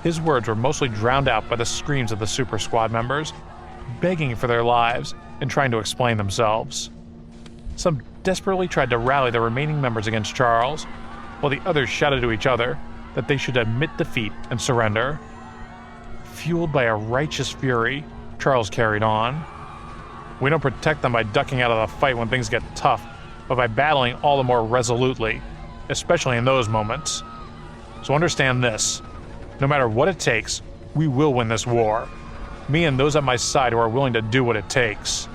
Speaker 1: His words were mostly drowned out by the screams of the Super Squad members, begging for their lives and trying to explain themselves. Some desperately tried to rally the remaining members against Charles, while the others shouted to each other that they should admit defeat and surrender. Fueled by a righteous fury, Charles carried on. "We don't protect them by ducking out of the fight when things get tough, but by battling all the more resolutely, especially in those moments. So understand this. No matter what it takes, we will win this war. Me and those at my side who are willing to do what it takes."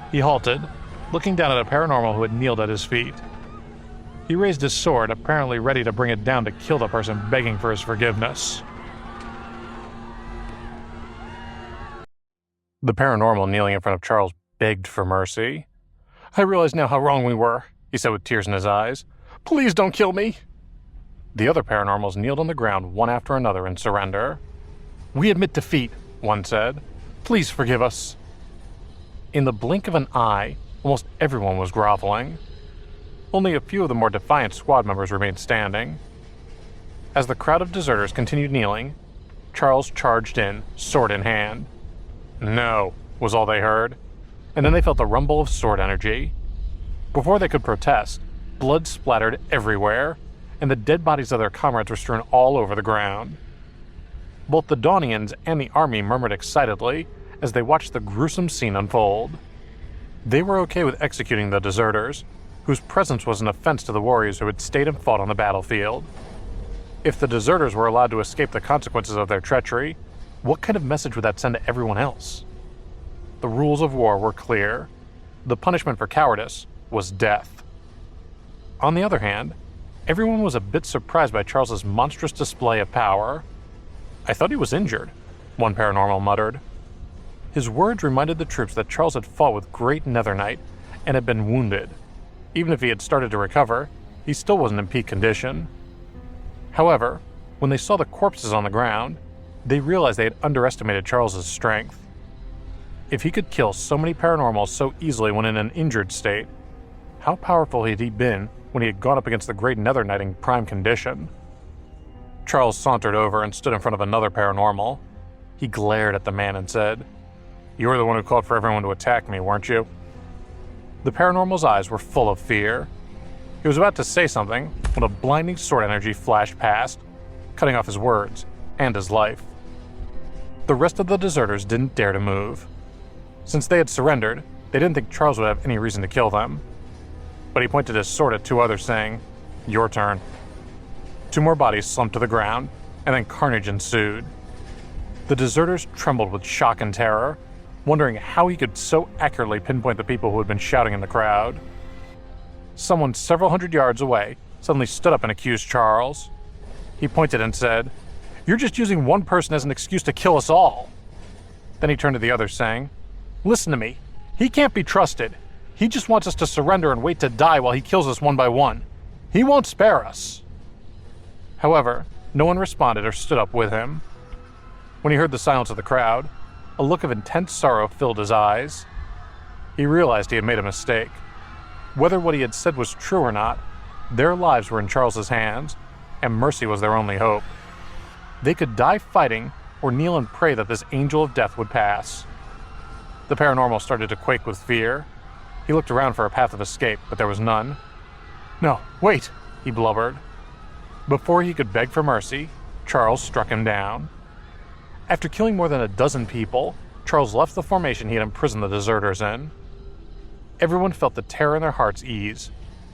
Speaker 1: He halted, looking down at a paranormal who had kneeled at his feet. He raised his sword, apparently ready to bring it down to kill the person begging for his forgiveness. The paranormal kneeling in front of Charles begged for mercy. "I realize now how wrong we were," he said with tears in his eyes. "Please don't kill me." The other paranormals kneeled on the ground one after another in surrender. "We admit defeat," one said. "Please forgive us." In the blink of an eye, almost everyone was groveling. Only a few of the more defiant squad members remained standing. As the crowd of deserters continued kneeling, Charles charged in, sword in hand. "No," was all they heard, and then they felt the rumble of sword energy. Before they could protest, blood splattered everywhere, and the dead bodies of their comrades were strewn all over the ground. Both the Daunians and the army murmured excitedly as they watched the gruesome scene unfold. They were okay with executing the deserters, whose presence was an offense to the warriors who had stayed and fought on the battlefield. If the deserters were allowed to escape the consequences of their treachery, what kind of message would that send to everyone else? The rules of war were clear. The punishment for cowardice was death. On the other hand, everyone was a bit surprised by Charles's monstrous display of power. "I thought he was injured," one paranormal muttered. His words reminded the troops that Charles had fought with great Nethernight and had been wounded. Even if he had started to recover, he still wasn't in peak condition. However, when they saw the corpses on the ground, they realized they had underestimated Charles's strength. If he could kill so many paranormals so easily when in an injured state, how powerful had he been when he had gone up against the great Nethernight in prime condition? Charles sauntered over and stood in front of another paranormal. He glared at the man and said, "You were the one who called for everyone to attack me, weren't you?" The paranormal's eyes were full of fear. He was about to say something when a blinding sword energy flashed past, cutting off his words and his life. The rest of the deserters didn't dare to move. Since they had surrendered, they didn't think Charles would have any reason to kill them. But he pointed his sword at two others, saying, "Your turn." Two more bodies slumped to the ground, and then carnage ensued. The deserters trembled with shock and terror, wondering how he could so accurately pinpoint the people who had been shouting in the crowd. Someone several hundred yards away suddenly stood up and accused Charles. He pointed and said, "You're just using one person as an excuse to kill us all." Then he turned to the others, saying, "Listen to me. He can't be trusted. He just wants us to surrender and wait to die while he kills us one by one. He won't spare us." However, no one responded or stood up with him. When he heard the silence of the crowd, a look of intense sorrow filled his eyes. He realized he had made a mistake. Whether what he had said was true or not, their lives were in Charles's hands, and mercy was their only hope. They could die fighting or kneel and pray that this angel of death would pass. The paranormal started to quake with fear. He looked around for a path of escape, but there was none. "No, wait," he blubbered. Before he could beg for mercy, Charles struck him down. After killing more than a dozen people, Charles left the formation he had imprisoned the deserters in. Everyone felt the terror in their hearts ease,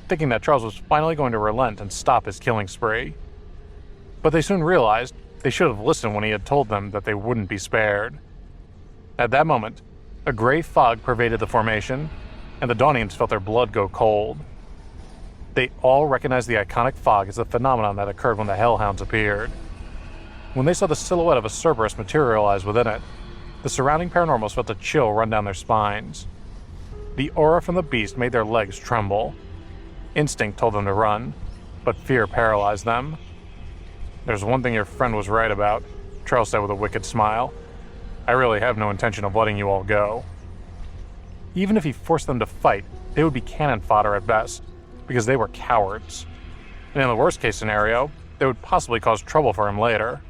Speaker 1: thinking that Charles was finally going to relent and stop his killing spree. But they soon realized they should have listened when he had told them that they wouldn't be spared. At that moment, a gray fog pervaded the formation, and the Daunians felt their blood go cold. They all recognized the iconic fog as the phenomenon that occurred when the Hellhounds appeared. When they saw the silhouette of a Cerberus materialize within it, the surrounding paranormals felt a chill run down their spines. The aura from the beast made their legs tremble. Instinct told them to run, but fear paralyzed them. "There's one thing your friend was right about," Charles said with a wicked smile. "I really have no intention of letting you all go." Even if he forced them to fight, they would be cannon fodder at best, because they were cowards. And in the worst case scenario, they would possibly cause trouble for him later.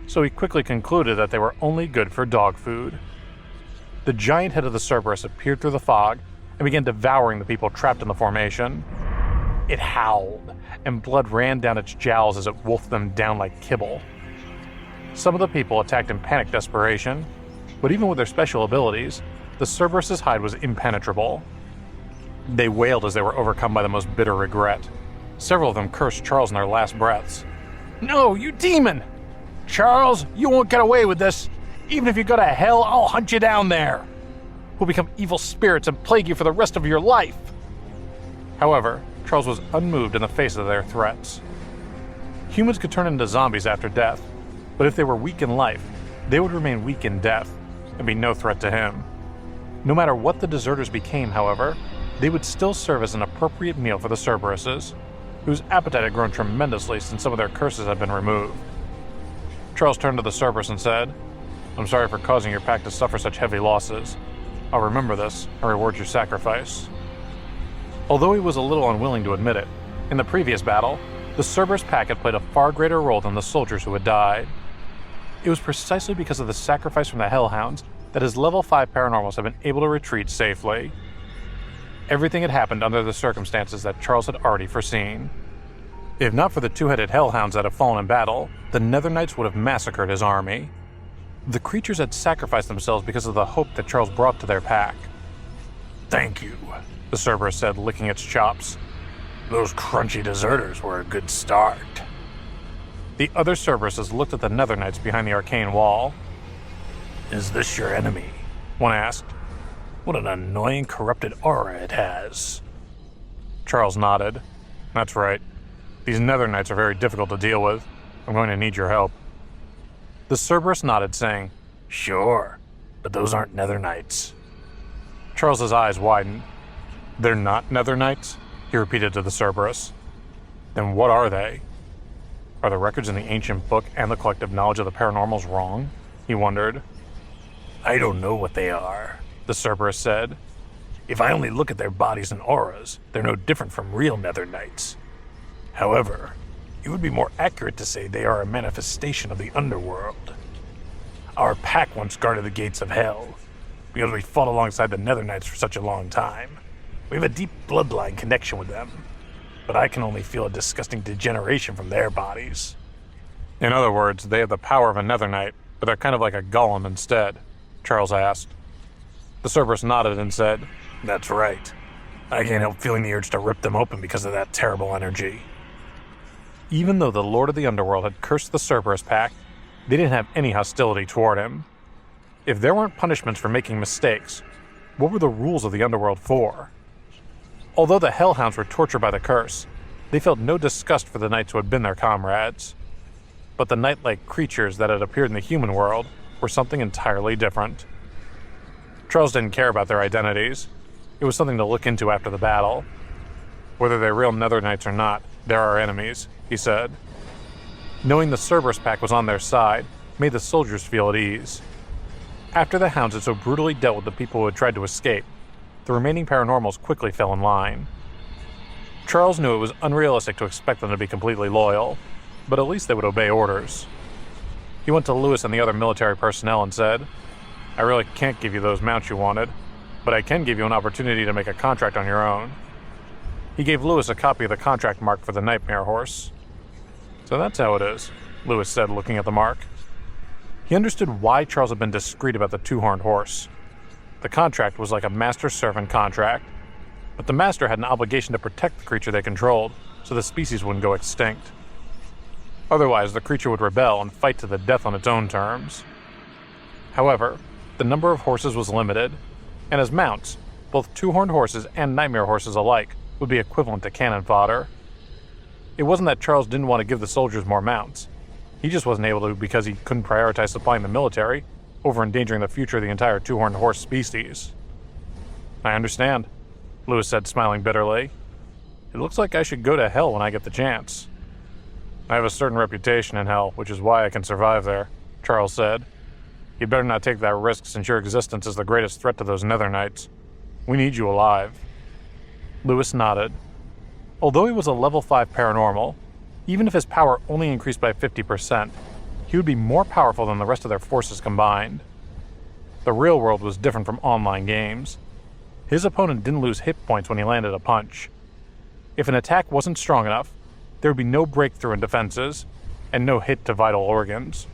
Speaker 1: So he quickly concluded that they were only good for dog food. The giant head of the Cerberus appeared through the fog and began devouring the people trapped in the formation. It howled, and blood ran down its jowls as it wolfed them down like kibble. Some of the people attacked in panic desperation, but even with their special abilities, the Cerberus's hide was impenetrable. They wailed as they were overcome by the most bitter regret. Several of them cursed Charles in their last breaths. "No, you demon! Charles, you won't get away with this. Even if you go to hell, I'll hunt you down there. We'll become evil spirits and plague you for the rest of your life." However, Charles was unmoved in the face of their threats. Humans could turn into zombies after death, but if they were weak in life, they would remain weak in death and be no threat to him. No matter what the deserters became, however, they would still serve as an appropriate meal for the Cerberuses, whose appetite had grown tremendously since some of their curses had been removed. Charles turned to the Cerberus and said, "I'm sorry for causing your pack to suffer such heavy losses. I'll remember this and reward your sacrifice." Although he was a little unwilling to admit it, in the previous battle, the Cerberus pack had played a far greater role than the soldiers who had died. It was precisely because of the sacrifice from the Hellhounds that his level 5 paranormals had been able to retreat safely. Everything had happened under the circumstances that Charles had already foreseen. If not for the two-headed Hellhounds that had fallen in battle, the Nether Knights would have massacred his army. The creatures had sacrificed themselves because of the hope that Charles brought to their pack. "Thank you," the Cerberus said, licking its chops. "Those crunchy deserters were a good start." The other Cerberuses looked at the Nether Knights behind the arcane wall. "Is this your enemy?" one asked. "What an annoying, corrupted aura it has." Charles nodded. "That's right. These Nether Knights are very difficult to deal with. I'm going to need your help." The Cerberus nodded, saying, "Sure, but those aren't Nether Knights." Charles's eyes widened. "They're not Nether Knights?" he repeated to the Cerberus. "Then what are they? Are the records in the ancient book and the collective knowledge of the paranormals wrong?" he wondered. "I don't know what they are," the Cerberus said. "If I only look at their bodies and auras, they're no different from real Nether Knights. However, it would be more accurate to say they are a manifestation of the underworld. Our pack once guarded the gates of hell, because we fought alongside the Nether Knights for such a long time. We have a deep bloodline connection with them, but I can only feel a disgusting degeneration from their bodies." "In other words, they have the power of a Nether Knight, but they're kind of like a golem instead?" Charles asked. The Cerberus nodded and said, "That's right. I can't help feeling the urge to rip them open because of that terrible energy." Even though the Lord of the Underworld had cursed the Cerberus pack, they didn't have any hostility toward him. If there weren't punishments for making mistakes, what were the rules of the Underworld for? Although the Hellhounds were tortured by the curse, they felt no disgust for the knights who had been their comrades. But the knight-like creatures that had appeared in the human world were something entirely different. Charles didn't care about their identities. It was something to look into after the battle. "Whether they're real Nether Knights or not, they're our enemies," he said. Knowing the Cerberus pack was on their side made the soldiers feel at ease. After the Hounds had so brutally dealt with the people who had tried to escape, the remaining paranormals quickly fell in line. Charles knew it was unrealistic to expect them to be completely loyal, but at least they would obey orders. He went to Lewis and the other military personnel and said, "I really can't give you those mounts you wanted, but I can give you an opportunity to make a contract on your own." He gave Lewis a copy of the contract mark for the Nightmare Horse. "So that's how it is," Lewis said, looking at the mark. He understood why Charles had been discreet about the two-horned horse. The contract was like a master-servant contract, but the master had an obligation to protect the creature they controlled so the species wouldn't go extinct. Otherwise, the creature would rebel and fight to the death on its own terms. However, the number of horses was limited, and as mounts, both two-horned horses and nightmare horses alike would be equivalent to cannon fodder. It wasn't that Charles didn't want to give the soldiers more mounts. He just wasn't able to because he couldn't prioritize supplying the military over endangering the future of the entire two-horned horse species. I understand, Lewis said, smiling bitterly. It looks like I should go to hell when I get the chance. I have a certain reputation in hell, which is why I can survive there, Charles said. You'd better not take that risk since your existence is the greatest threat to those Nether Knights. We need you alive. Lewis nodded. Although he was a level 5 paranormal, even if his power only increased by 50%, he would be more powerful than the rest of their forces combined. The real world was different from online games. His opponent didn't lose hit points when he landed a punch. If an attack wasn't strong enough, there would be no breakthrough in defenses, and no hit to vital organs.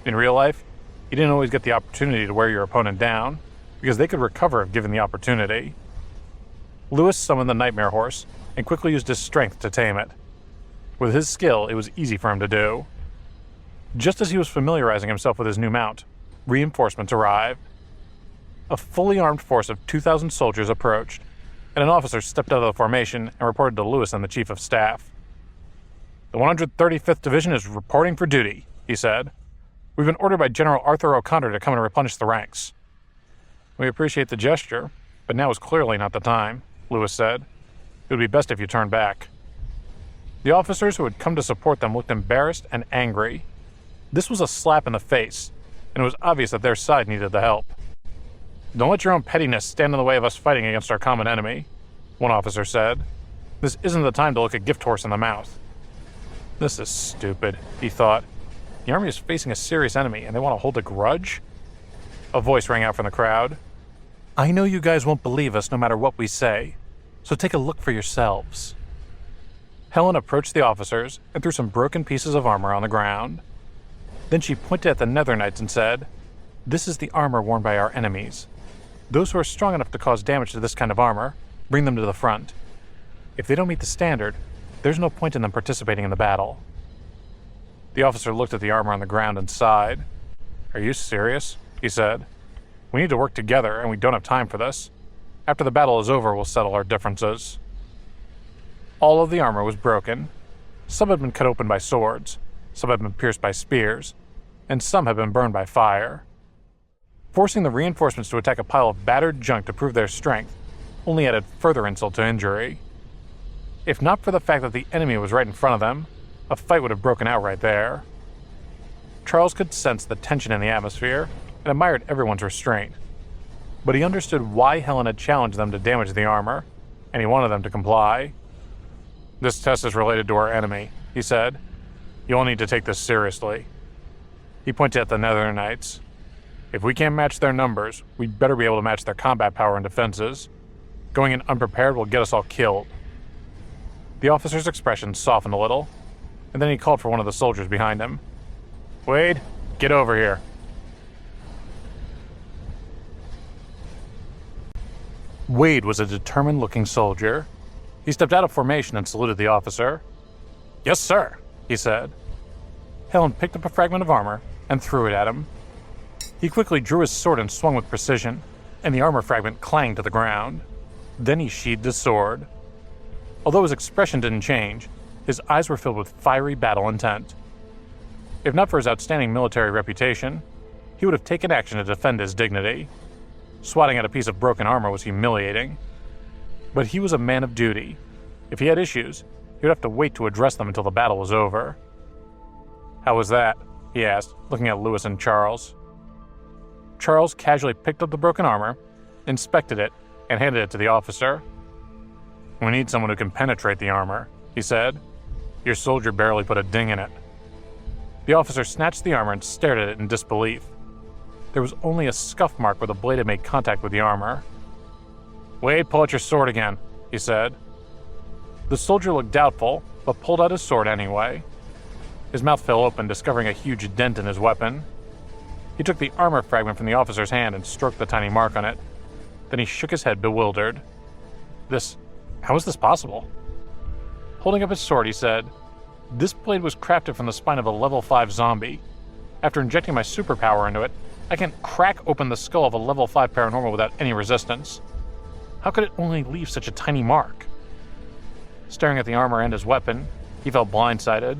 Speaker 1: In real life, you didn't always get the opportunity to wear your opponent down, because they could recover if given the opportunity. Lewis summoned the Nightmare Horse, and quickly used his strength to tame it. With his skill, it was easy for him to do. Just as he was familiarizing himself with his new mount, reinforcements arrived. A fully armed force of 2,000 soldiers approached, and an officer stepped out of the formation and reported to Lewis and the Chief of Staff. The 135th Division is reporting for duty, he said. We've been ordered by General Arthur O'Connor to come and replenish the ranks. We appreciate the gesture, but now is clearly not the time, Lewis said. It would be best if you turned back. The officers who had come to support them looked embarrassed and angry. This was a slap in the face, and it was obvious that their side needed the help. Don't let your own pettiness stand in the way of us fighting against our common enemy, one officer said. This isn't the time to look a gift horse in the mouth. This is stupid, he thought. The army is facing a serious enemy, and they want to hold a grudge? A voice rang out from the crowd. I know you guys won't believe us no matter what we say, so take a look for yourselves. Helen approached the officers and threw some broken pieces of armor on the ground. Then she pointed at the Nether Knights and said, This is the armor worn by our enemies. Those who are strong enough to cause damage to this kind of armor, bring them to the front. If they don't meet the standard, there's no point in them participating in the battle. The officer looked at the armor on the ground and sighed. Are you serious? He said. We need to work together, and we don't have time for this. After the battle is over, we'll settle our differences. All of the armor was broken. Some had been cut open by swords, some had been pierced by spears, and some had been burned by fire. Forcing the reinforcements to attack a pile of battered junk to prove their strength only added further insult to injury. If not for the fact that the enemy was right in front of them, a fight would have broken out right there. Charles could sense the tension in the atmosphere and admired everyone's restraint. But he understood why Helen had challenged them to damage the armor, and he wanted them to comply. This test is related to our enemy, he said. You all need to take this seriously. He pointed at the Nether Knights. If we can't match their numbers, we'd better be able to match their combat power and defenses. Going in unprepared will get us all killed. The officer's expression softened a little, and then he called for one of the soldiers behind him. Wade, get over here. Wade was a determined-looking soldier. He stepped out of formation and saluted the officer. Yes, sir, he said. Helen picked up a fragment of armor and threw it at him. He quickly drew his sword and swung with precision, and the armor fragment clanged to the ground. Then he sheathed his sword. Although his expression didn't change, his eyes were filled with fiery battle intent. If not for his outstanding military reputation, he would have taken action to defend his dignity. Swatting at a piece of broken armor was humiliating. But he was a man of duty. If he had issues, he would have to wait to address them until the battle was over. How was that? He asked, looking at Lewis and Charles. Charles casually picked up the broken armor, inspected it, and handed it to the officer. We need someone who can penetrate the armor, he said. Your soldier barely put a ding in it. The officer snatched the armor and stared at it in disbelief. There was only a scuff mark where the blade had made contact with the armor. Wade, pull out your sword again, he said. The soldier looked doubtful, but pulled out his sword anyway. His mouth fell open, discovering a huge dent in his weapon. He took the armor fragment from the officer's hand and stroked the tiny mark on it. Then he shook his head, bewildered. How is this possible? Holding up his sword, he said, This blade was crafted from the spine of a level 5 zombie. After injecting my superpower into it, I can crack open the skull of a level 5 paranormal without any resistance. How could it only leave such a tiny mark? Staring at the armor and his weapon, he felt blindsided.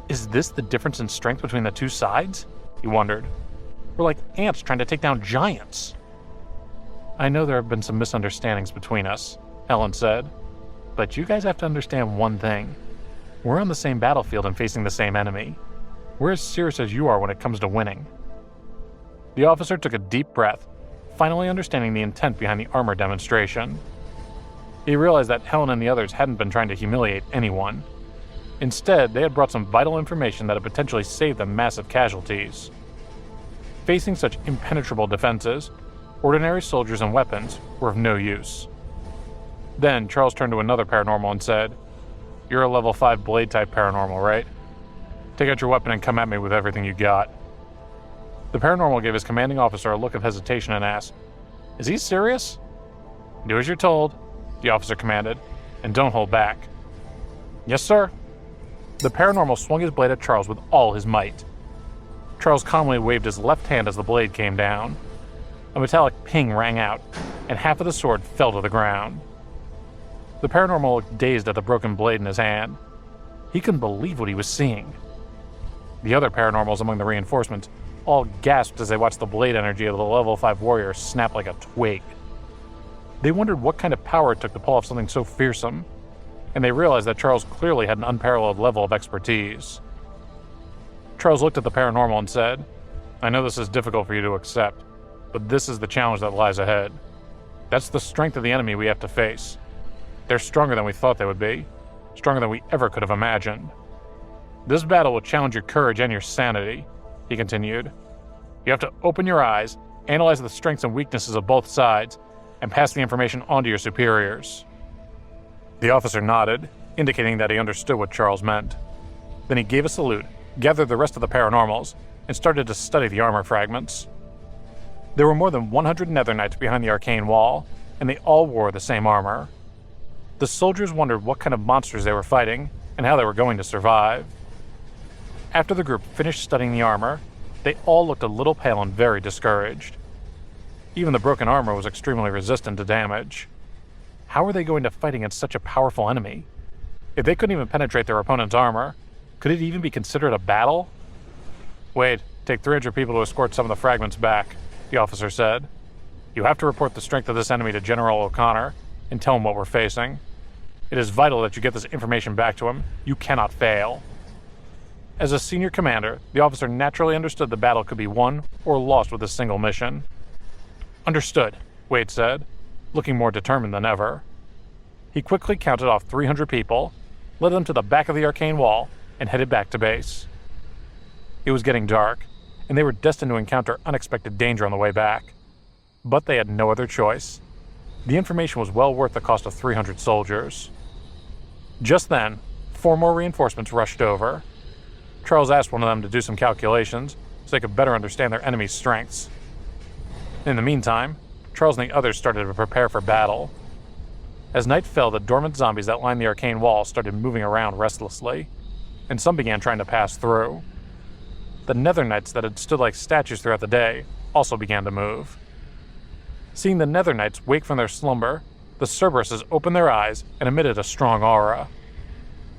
Speaker 1: Is this the difference in strength between the two sides? He wondered. We're like ants trying to take down giants. I know there have been some misunderstandings between us, Helen said, but you guys have to understand one thing. We're on the same battlefield and facing the same enemy. We're as serious as you are when it comes to winning. The officer took a deep breath, finally understanding the intent behind the armor demonstration. He realized that Helen and the others hadn't been trying to humiliate anyone. Instead, they had brought some vital information that had potentially saved them massive casualties. Facing such impenetrable defenses, ordinary soldiers and weapons were of no use. Then, Charles turned to another paranormal and said, "You're a level 5 blade-type paranormal, right? Take out your weapon and come at me with everything you got." The paranormal gave his commanding officer a look of hesitation and asked, "Is he serious?" "Do as you're told," the officer commanded, "and don't hold back." "Yes, sir." The paranormal swung his blade at Charles with all his might. Charles calmly waved his left hand as the blade came down. A metallic ping rang out, and half of the sword fell to the ground. The paranormal looked dazed at the broken blade in his hand. He couldn't believe what he was seeing. The other paranormals among the reinforcements all gasped as they watched the blade energy of the level 5 warrior snap like a twig. They wondered what kind of power it took to pull off something so fearsome, and they realized that Charles clearly had an unparalleled level of expertise. Charles looked at the paranormal and said, "I know this is difficult for you to accept, but this is the challenge that lies ahead. That's the strength of the enemy we have to face. They're stronger than we thought they would be, stronger than we ever could have imagined. This battle will challenge your courage and your sanity," he continued. "You have to open your eyes, analyze the strengths and weaknesses of both sides, and pass the information on to your superiors." The officer nodded, indicating that he understood what Charles meant. Then he gave a salute, gathered the rest of the paranormals, and started to study the armor fragments. There were more than 100 Nether Knights behind the arcane wall, and they all wore the same armor. The soldiers wondered what kind of monsters they were fighting, and how they were going to survive. After the group finished studying the armor, they all looked a little pale and very discouraged. Even the broken armor was extremely resistant to damage. How were they going to fight against such a powerful enemy? If they couldn't even penetrate their opponent's armor, could it even be considered a battle? "Wait, take 300 people to escort some of the fragments back," the officer said. "You have to report the strength of this enemy to General O'Connor and tell him what we're facing. It is vital that you get this information back to him. You cannot fail." As a senior commander, the officer naturally understood the battle could be won or lost with a single mission. "Understood," Wade said, looking more determined than ever. He quickly counted off 300 people, led them to the back of the arcane wall, and headed back to base. It was getting dark, and they were destined to encounter unexpected danger on the way back. But they had no other choice. The information was well worth the cost of 300 soldiers. Just then, 4 more reinforcements rushed over. Charles asked one of them to do some calculations so they could better understand their enemy's strengths. In the meantime, Charles and the others started to prepare for battle. As night fell, the dormant zombies that lined the arcane wall started moving around restlessly, and some began trying to pass through. The Nether Knights that had stood like statues throughout the day also began to move. Seeing the Nether Knights wake from their slumber, the Cerberuses opened their eyes and emitted a strong aura.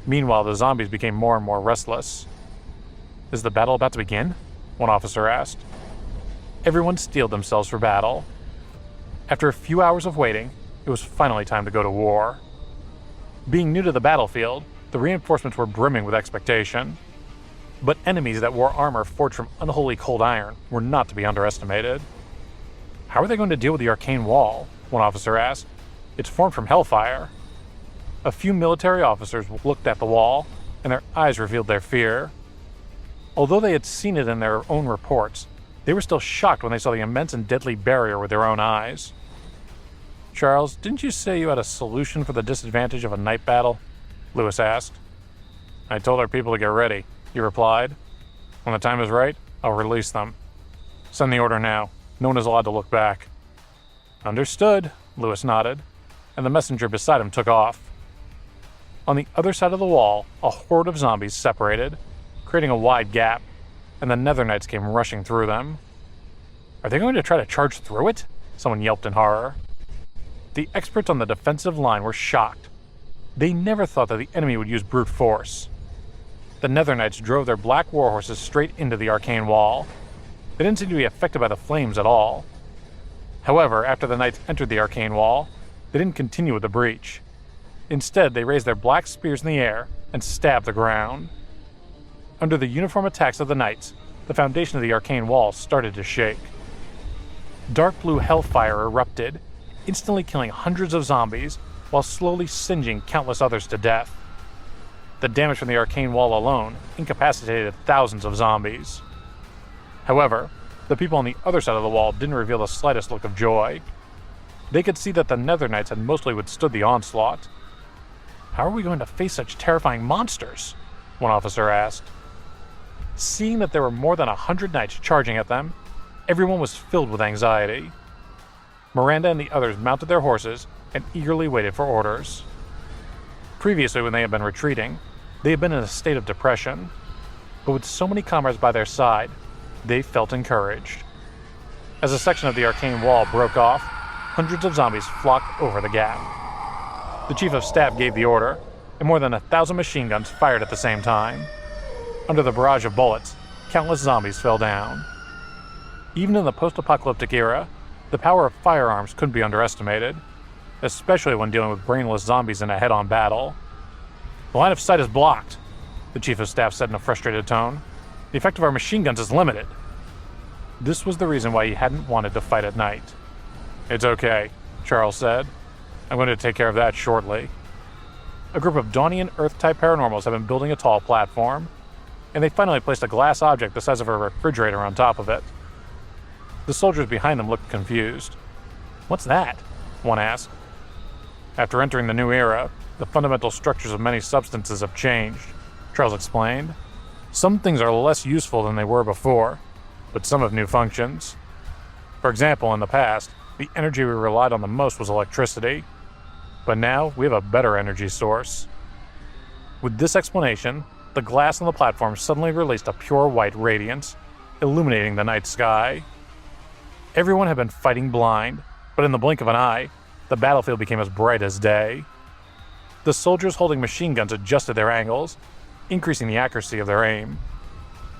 Speaker 1: Meanwhile, the zombies became more and more restless. "Is the battle about to begin?" one officer asked. Everyone steeled themselves for battle. After a few hours of waiting, it was finally time to go to war. Being new to the battlefield, the reinforcements were brimming with expectation. But enemies that wore armor forged from unholy cold iron were not to be underestimated. "How are they going to deal with the arcane wall?" one officer asked. "It's formed from hellfire." A few military officers looked at the wall, and their eyes revealed their fear. Although they had seen it in their own reports, they were still shocked when they saw the immense and deadly barrier with their own eyes. "Charles, didn't you say you had a solution for the disadvantage of a night battle?" Lewis asked. "I told our people to get ready," he replied. "When the time is right, I'll release them. Send the order now. No one is allowed to look back." "Understood," Lewis nodded, and the messenger beside him took off. On the other side of the wall, a horde of zombies separated, creating a wide gap, and the Nether Knights came rushing through them. "Are they going to try to charge through it?" someone yelped in horror. The experts on the defensive line were shocked. They never thought that the enemy would use brute force. The Nether Knights drove their black warhorses straight into the arcane wall. They didn't seem to be affected by the flames at all. However, after the knights entered the arcane wall, they didn't continue with the breach. Instead, they raised their black spears in the air and stabbed the ground. Under the uniform attacks of the knights, the foundation of the arcane wall started to shake. Dark blue hellfire erupted, instantly killing hundreds of zombies while slowly singeing countless others to death. The damage from the arcane wall alone incapacitated thousands of zombies. However, the people on the other side of the wall didn't reveal the slightest look of joy. They could see that the Nether Knights had mostly withstood the onslaught. "How are we going to face such terrifying monsters?" one officer asked. Seeing that there were more than 100 knights charging at them, everyone was filled with anxiety. Miranda and the others mounted their horses and eagerly waited for orders. Previously, when they had been retreating, they had been in a state of depression, but with so many comrades by their side, they felt encouraged. As a section of the arcane wall broke off, hundreds of zombies flocked over the gap. The chief of staff gave the order, and more than 1,000 machine guns fired at the same time. Under the barrage of bullets, countless zombies fell down. Even in the post-apocalyptic era, the power of firearms couldn't be underestimated, especially when dealing with brainless zombies in a head-on battle. "The line of sight is blocked," the chief of staff said in a frustrated tone. "The effect of our machine guns is limited." This was the reason why he hadn't wanted to fight at night. "It's okay," Charles said. "I'm going to take care of that shortly." A group of Daunian Earth-type paranormals have been building a tall platform, and they finally placed a glass object the size of a refrigerator on top of it. The soldiers behind them looked confused. "What's that?" one asked. "After entering the new era, the fundamental structures of many substances have changed," Charles explained. "Some things are less useful than they were before, but some have new functions. For example, in the past, the energy we relied on the most was electricity, but now we have a better energy source." With this explanation, the glass on the platform suddenly released a pure white radiance, illuminating the night sky. Everyone had been fighting blind, but in the blink of an eye, the battlefield became as bright as day. The soldiers holding machine guns adjusted their angles, increasing the accuracy of their aim.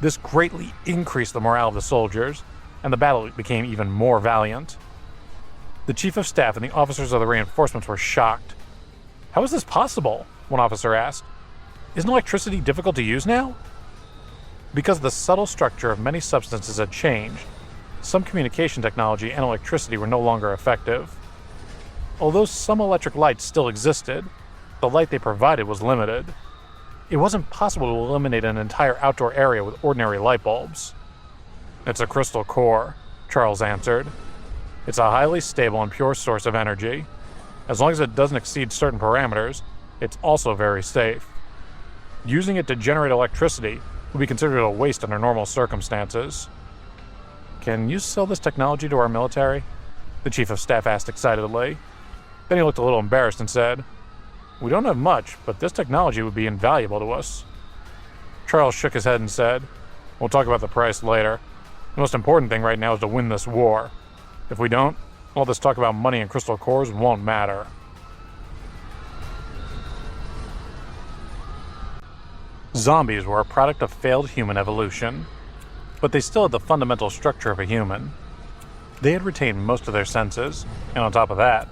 Speaker 1: This greatly increased the morale of the soldiers, and the battle became even more valiant. The chief of staff and the officers of the reinforcements were shocked. "How is this possible?" one officer asked. "Isn't electricity difficult to use now?" Because the subtle structure of many substances had changed, some communication technology and electricity were no longer effective. Although some electric lights still existed, the light they provided was limited. It wasn't possible to illuminate an entire outdoor area with ordinary light bulbs. "It's a crystal core," Charles answered. "It's a highly stable and pure source of energy. As long as it doesn't exceed certain parameters, it's also very safe. Using it to generate electricity would be considered a waste under normal circumstances." "Can you sell this technology to our military?" the chief of staff asked excitedly. Then he looked a little embarrassed and said, "We don't have much, but this technology would be invaluable to us." Charles shook his head and said, "We'll talk about the price later. The most important thing right now is to win this war. If we don't, all this talk about money and crystal cores won't matter." Zombies were a product of failed human evolution, but they still had the fundamental structure of a human. They had retained most of their senses, and on top of that,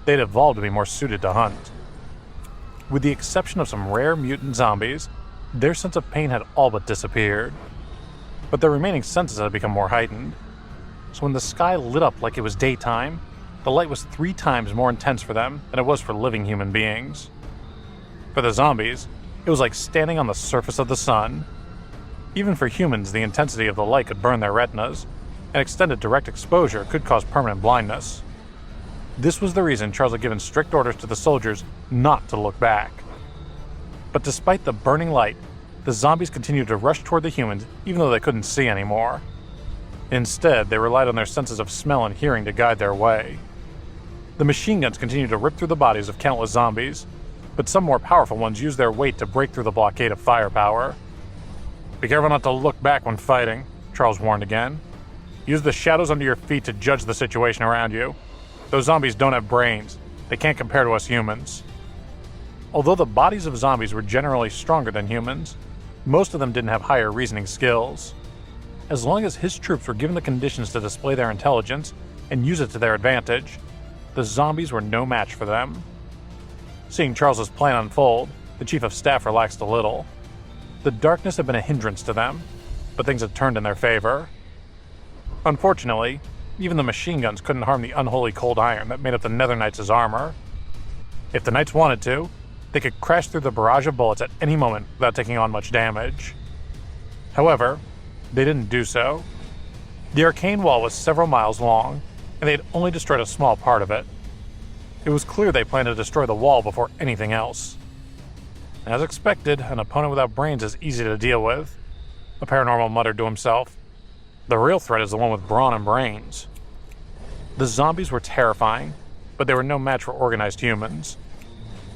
Speaker 1: they had evolved to be more suited to hunt. With the exception of some rare mutant zombies, their sense of pain had all but disappeared. But their remaining senses had become more heightened. So when the sky lit up like it was daytime, the light was 3 times more intense for them than it was for living human beings. For the zombies, it was like standing on the surface of the sun. Even for humans, the intensity of the light could burn their retinas, and extended direct exposure could cause permanent blindness. This was the reason Charles had given strict orders to the soldiers not to look back. But despite the burning light, the zombies continued to rush toward the humans even though they couldn't see anymore. Instead, they relied on their senses of smell and hearing to guide their way. The machine guns continued to rip through the bodies of countless zombies, but some more powerful ones used their weight to break through the blockade of firepower. "Be careful not to look back when fighting," Charles warned again. "Use the shadows under your feet to judge the situation around you. Those zombies don't have brains. They can't compare to us humans." Although the bodies of zombies were generally stronger than humans, most of them didn't have higher reasoning skills. As long as his troops were given the conditions to display their intelligence and use it to their advantage, the zombies were no match for them. Seeing Charles's plan unfold, the chief of staff relaxed a little. The darkness had been a hindrance to them, but things had turned in their favor. Unfortunately, even the machine guns couldn't harm the unholy cold iron that made up the Nether Knights' armor. If the Knights wanted to, they could crash through the barrage of bullets at any moment without taking on much damage. However, they didn't do so. The arcane wall was several miles long, and they had only destroyed a small part of it. It was clear they planned to destroy the wall before anything else. As expected, an opponent without brains is easy to deal with, the paranormal muttered to himself. The real threat is the one with brawn and brains. The zombies were terrifying, but they were no match for organized humans.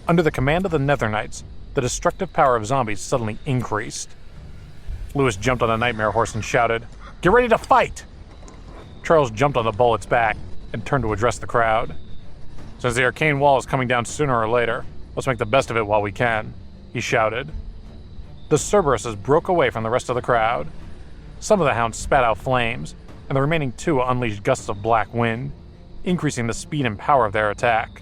Speaker 1: Under the command of the Nether Knights, the destructive power of zombies suddenly increased. Lewis jumped on a nightmare horse and shouted, "Get ready to fight!" Charles jumped on the bullet's back and turned to address the crowd. "Since the arcane wall is coming down sooner or later, let's make the best of it while we can," he shouted. The Cerberuses broke away from the rest of the crowd. Some of the hounds spat out flames, and the remaining two unleashed gusts of black wind, increasing the speed and power of their attack.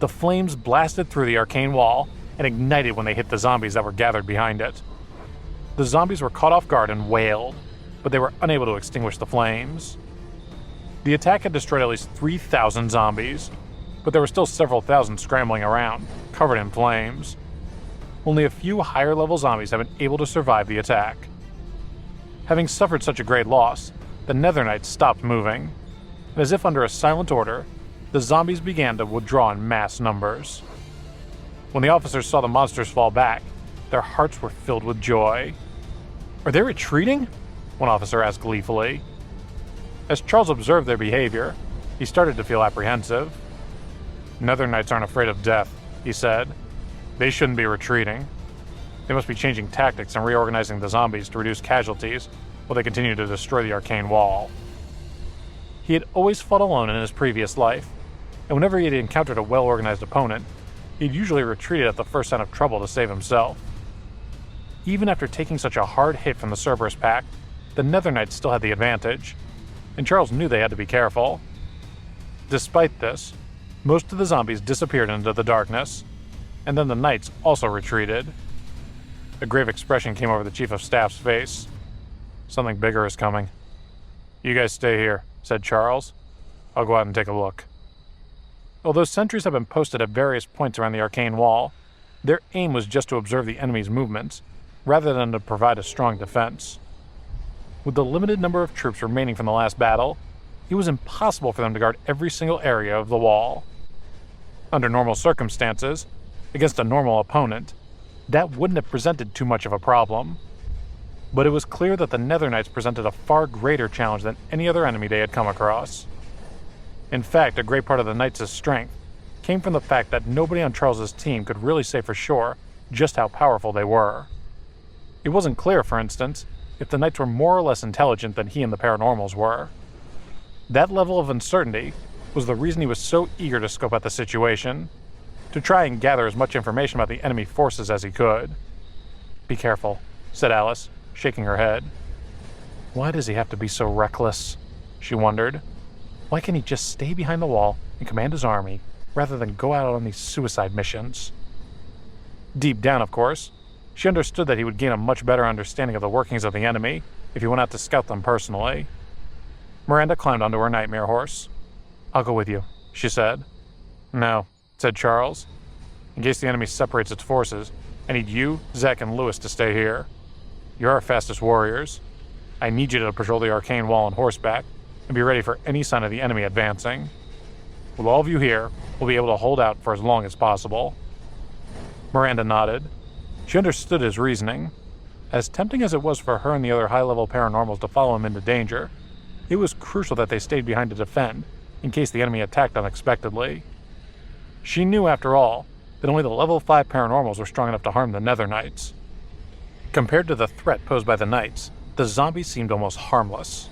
Speaker 1: The flames blasted through the arcane wall and ignited when they hit the zombies that were gathered behind it. The zombies were caught off guard and wailed, but they were unable to extinguish the flames. The attack had destroyed at least 3,000 zombies, but there were still several thousand scrambling around, covered in flames. Only a few higher-level zombies have been able to survive the attack. Having suffered such a great loss, the Nether Knights stopped moving, and as if under a silent order, the zombies began to withdraw in mass numbers. When the officers saw the monsters fall back, their hearts were filled with joy. "Are they retreating?" one officer asked gleefully. As Charles observed their behavior, he started to feel apprehensive. "Nether Knights aren't afraid of death," he said. "They shouldn't be retreating. They must be changing tactics and reorganizing the zombies to reduce casualties while they continue to destroy the arcane wall." He had always fought alone in his previous life, and whenever he had encountered a well-organized opponent, he'd usually retreated at the first sign of trouble to save himself. Even after taking such a hard hit from the Cerberus pack, the Nether Knights still had the advantage, and Charles knew they had to be careful. Despite this, most of the zombies disappeared into the darkness, and then the Knights also retreated. A grave expression came over the Chief of Staff's face. "Something bigger is coming." "You guys stay here," said Charles. "I'll go out and take a look." Although sentries had been posted at various points around the arcane wall, their aim was just to observe the enemy's movements, rather than to provide a strong defense. With the limited number of troops remaining from the last battle, it was impossible for them to guard every single area of the wall. Under normal circumstances, against a normal opponent, that wouldn't have presented too much of a problem. But it was clear that the Nether Knights presented a far greater challenge than any other enemy they had come across. In fact, a great part of the Knights' strength came from the fact that nobody on Charles's team could really say for sure just how powerful they were. It wasn't clear, for instance, if the Knights were more or less intelligent than he and the paranormals were. That level of uncertainty was the reason he was so eager to scope out the situation, to try and gather as much information about the enemy forces as he could. "Be careful," said Alice, shaking her head. Why does he have to be so reckless? She wondered. Why can't he just stay behind the wall and command his army, rather than go out on these suicide missions? Deep down, of course, she understood that he would gain a much better understanding of the workings of the enemy if he went out to scout them personally. Miranda climbed onto her nightmare horse. "I'll go with you," she said. "No," said Charles. "In case the enemy separates its forces, I need you, Zach, and Lewis to stay here. You're our fastest warriors. I need you to patrol the arcane wall on horseback and be ready for any sign of the enemy advancing. With all of you here, we'll be able to hold out for as long as possible." Miranda nodded. She understood his reasoning. As tempting as it was for her and the other high-level paranormals to follow him into danger, it was crucial that they stayed behind to defend, in case the enemy attacked unexpectedly. She knew, after all, that only the level 5 paranormals were strong enough to harm the Nether Knights. Compared to the threat posed by the Knights, the zombies seemed almost harmless.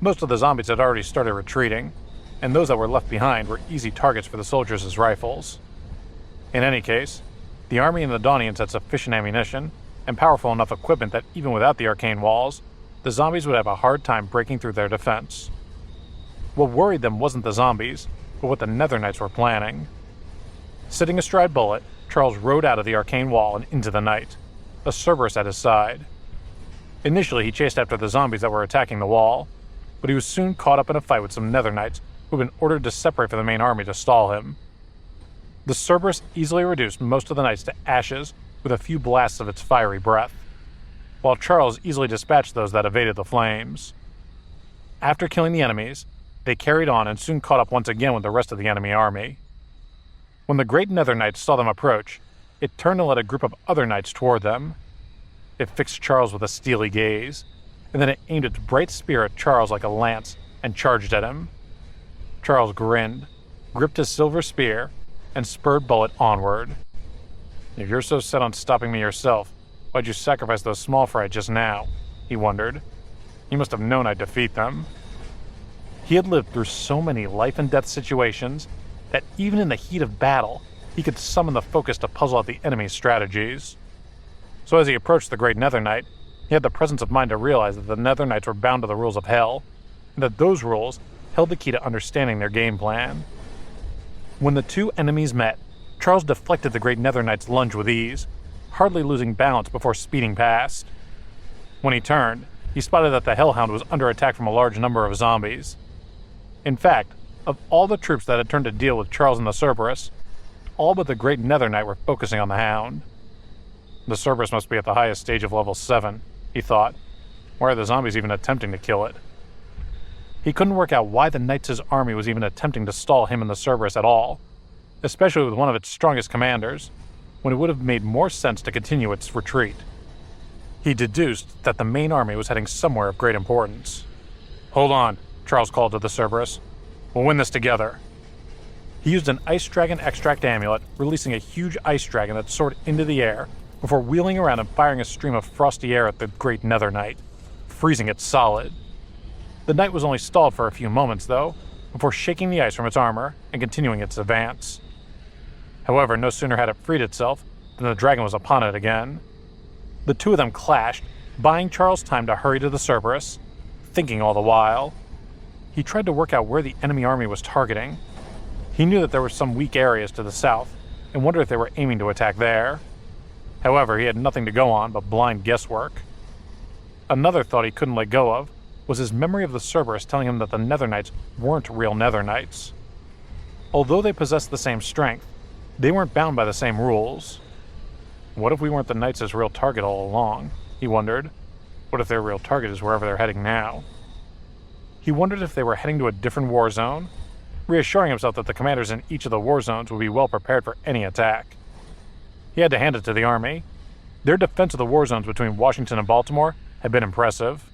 Speaker 1: Most of the zombies had already started retreating, and those that were left behind were easy targets for the soldiers' rifles. In any case, the army and the Daunians had sufficient ammunition and powerful enough equipment that even without the arcane walls, the zombies would have a hard time breaking through their defense. What worried them wasn't the zombies, but what the Nether Knights were planning. Sitting astride Bullet, Charles rode out of the arcane wall and into the night, a Cerberus at his side. Initially, he chased after the zombies that were attacking the wall, but he was soon caught up in a fight with some Nether Knights who had been ordered to separate from the main army to stall him. The Cerberus easily reduced most of the knights to ashes with a few blasts of its fiery breath, while Charles easily dispatched those that evaded the flames. After killing the enemies, they carried on and soon caught up once again with the rest of the enemy army. When the great Nether Knights saw them approach, it turned and led a group of other knights toward them. It fixed Charles with a steely gaze, and then it aimed its bright spear at Charles like a lance and charged at him. Charles grinned, gripped his silver spear, and spurred Bullet onward. "If you're so set on stopping me yourself, why'd you sacrifice those small fry just now?" he wondered. "You must have known I'd defeat them." He had lived through so many life-and-death situations that even in the heat of battle, he could summon the focus to puzzle out the enemy's strategies. So as he approached the great Nether Knight, he had the presence of mind to realize that the Nether Knights were bound to the rules of Hell, and that those rules held the key to understanding their game plan. When the two enemies met, Charles deflected the great Nether Knight's lunge with ease, hardly losing balance before speeding past. When he turned, he spotted that the Hellhound was under attack from a large number of zombies. In fact, of all the troops that had turned to deal with Charles and the Cerberus, all but the great Nether Knight were focusing on the Hound. The Cerberus must be at the highest stage of level 7, he thought. Why are the zombies even attempting to kill it? He couldn't work out why the Knights' army was even attempting to stall him and the Cerberus at all, especially with one of its strongest commanders, when it would have made more sense to continue its retreat. He deduced that the main army was heading somewhere of great importance. "Hold on," Charles called to the Cerberus. "We'll win this together." He used an Ice Dragon Extract amulet, releasing a huge ice dragon that soared into the air before wheeling around and firing a stream of frosty air at the great Nether Knight, freezing it solid. The knight was only stalled for a few moments, though, before shaking the ice from its armor and continuing its advance. However, no sooner had it freed itself than the dragon was upon it again. The two of them clashed, buying Charles time to hurry to the Cerberus, thinking all the while. He tried to work out where the enemy army was targeting. He knew that there were some weak areas to the south, and wondered if they were aiming to attack there. However, he had nothing to go on but blind guesswork. Another thought he couldn't let go of was his memory of the Cerberus telling him that the Nether Knights weren't real Nether Knights. Although they possessed the same strength, they weren't bound by the same rules. What if we weren't the Knights' real target all along? He wondered. What if their real target is wherever they're heading now? He wondered if they were heading to a different war zone, reassuring himself that the commanders in each of the war zones would be well prepared for any attack. He had to hand it to the army. Their defense of the war zones between Washington and Baltimore had been impressive.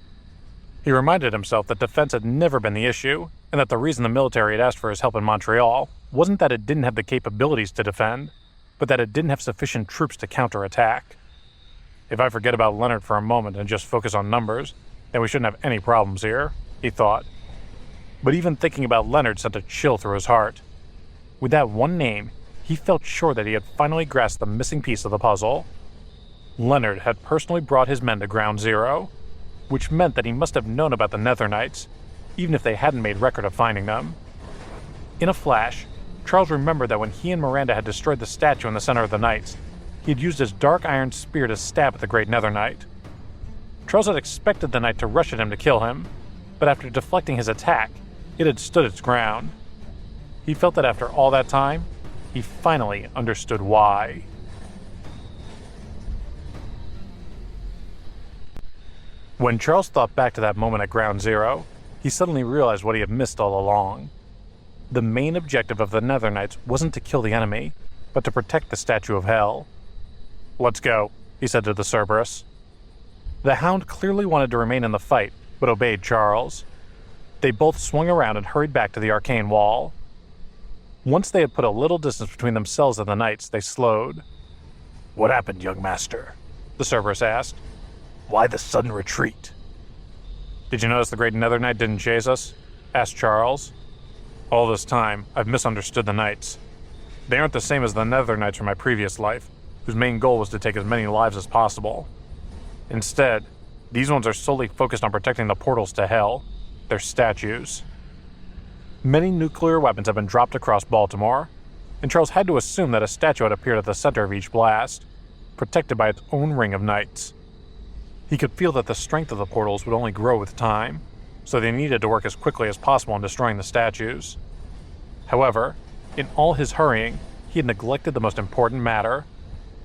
Speaker 1: He reminded himself that defense had never been the issue, and that the reason the military had asked for his help in Montreal wasn't that it didn't have the capabilities to defend, but that it didn't have sufficient troops to counterattack. If I forget about Leonard for a moment and just focus on numbers, then we shouldn't have any problems here, he thought. But even thinking about Leonard sent a chill through his heart. With that one name, he felt sure that he had finally grasped the missing piece of the puzzle. Leonard had personally brought his men to Ground Zero, which meant that he must have known about the Nether Knights, even if they hadn't made record of finding them. In a flash, Charles remembered that when he and Miranda had destroyed the statue in the center of the Knights, he had used his dark iron spear to stab at the great Nether Knight. Charles had expected the knight to rush at him to kill him, but after deflecting his attack, it had stood its ground. He felt that after all that time, he finally understood why. When Charles thought back to that moment at Ground Zero, he suddenly realized what he had missed all along. The main objective of the Nether Knights wasn't to kill the enemy, but to protect the Statue of Hell. "Let's go," he said to the Cerberus. The Hound clearly wanted to remain in the fight, but obeyed Charles. They both swung around and hurried back to the arcane wall. Once they had put a little distance between themselves and the Knights, they slowed. "What happened, young master?" the Cerberus asked. "Why the sudden retreat?" "Did you notice the great Nether Knight didn't chase us?" asked Charles. "All this time, I've misunderstood the Knights. They aren't the same as the Nether Knights from my previous life, whose main goal was to take as many lives as possible. Instead, these ones are solely focused on protecting the portals to Hell. They're statues. Many nuclear weapons have been dropped across Baltimore, and Charles had to assume that a statue had appeared at the center of each blast, protected by its own ring of knights. He could feel that the strength of the portals would only grow with time, so they needed to work as quickly as possible on destroying the statues. However, in all his hurrying, he had neglected the most important matter,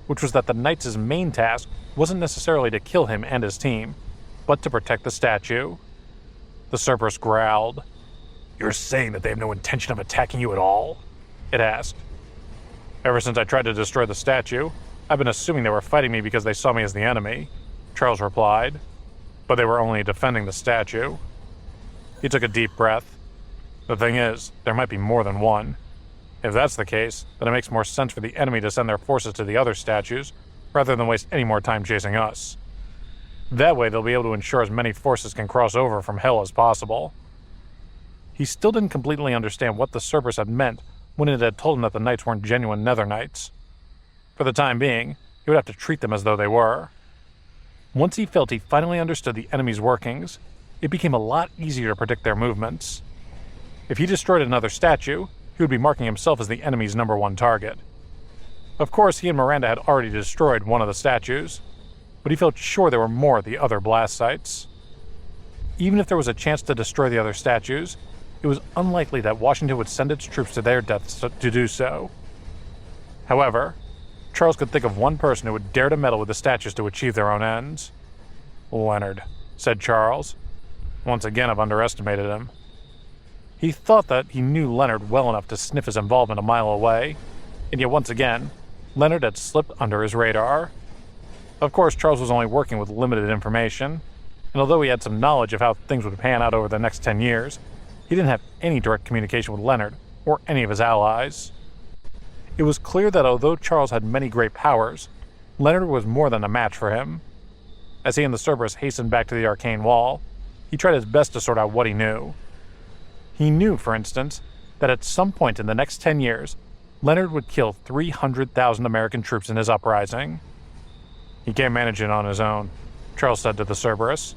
Speaker 1: which was that the knights' main task wasn't necessarily to kill him and his team, but to protect the statue. The Cerberus growled. "You're saying that they have no intention of attacking you at all?" it asked. "Ever since I tried to destroy the statue, I've been assuming they were fighting me because they saw me as the enemy," Charles replied. "But they were only defending the statue." He took a deep breath. "The thing is, there might be more than one. If that's the case, then it makes more sense for the enemy to send their forces to the other statues, rather than waste any more time chasing us. That way they'll be able to ensure as many forces can cross over from Hell as possible." He still didn't completely understand what the Cerberus had meant when it had told him that the knights weren't genuine Nether Knights. For the time being, he would have to treat them as though they were. Once he felt he finally understood the enemy's workings, it became a lot easier to predict their movements. If he destroyed another statue, he would be marking himself as the enemy's #1 target. Of course, he and Miranda had already destroyed one of the statues, but he felt sure there were more at the other blast sites. Even if there was a chance to destroy the other statues, it was unlikely that Washington would send its troops to their deaths to do so. However, Charles could think of one person who would dare to meddle with the statues to achieve their own ends. "Leonard," said Charles. "Once again, I've underestimated him." He thought that he knew Leonard well enough to sniff his involvement a mile away, and yet once again, Leonard had slipped under his radar. Of course, Charles was only working with limited information, and although he had some knowledge of how things would pan out over the next 10 years, he didn't have any direct communication with Leonard or any of his allies. It was clear that although Charles had many great powers, Leonard was more than a match for him. As he and the Cerberus hastened back to the arcane wall, he tried his best to sort out what he knew. He knew, for instance, that at some point in the next 10 years, Leonard would kill 300,000 American troops in his uprising. "He can't manage it on his own," Charles said to the Cerberus,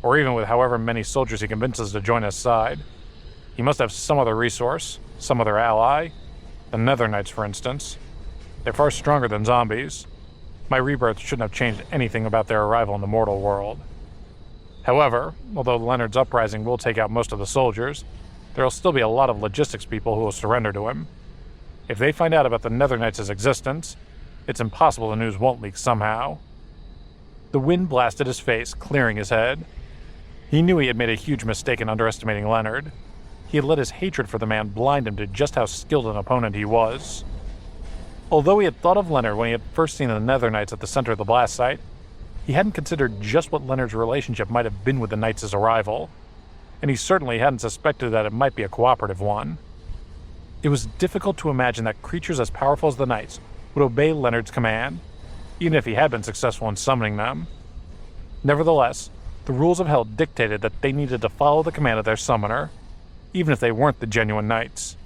Speaker 1: "or even with however many soldiers he convinces to join his side. He must have some other resource, some other ally. The Nether Knights, for instance. They're far stronger than zombies. My rebirth shouldn't have changed anything about their arrival in the mortal world. However, although Leonard's uprising will take out most of the soldiers, there will still be a lot of logistics people who will surrender to him. If they find out about the Nether Knights' existence, it's impossible the news won't leak somehow." The wind blasted his face, clearing his head. He knew he had made a huge mistake in underestimating Leonard. He had let his hatred for the man blind him to just how skilled an opponent he was. Although he had thought of Leonard when he had first seen the Nether Knights at the center of the blast site, he hadn't considered just what Leonard's relationship might have been with the Knights' arrival, and he certainly hadn't suspected that it might be a cooperative one. It was difficult to imagine that creatures as powerful as the Knights would obey Leonard's command, even if he had been successful in summoning them. Nevertheless, the rules of Hell dictated that they needed to follow the command of their summoner, even if they weren't the genuine Knights.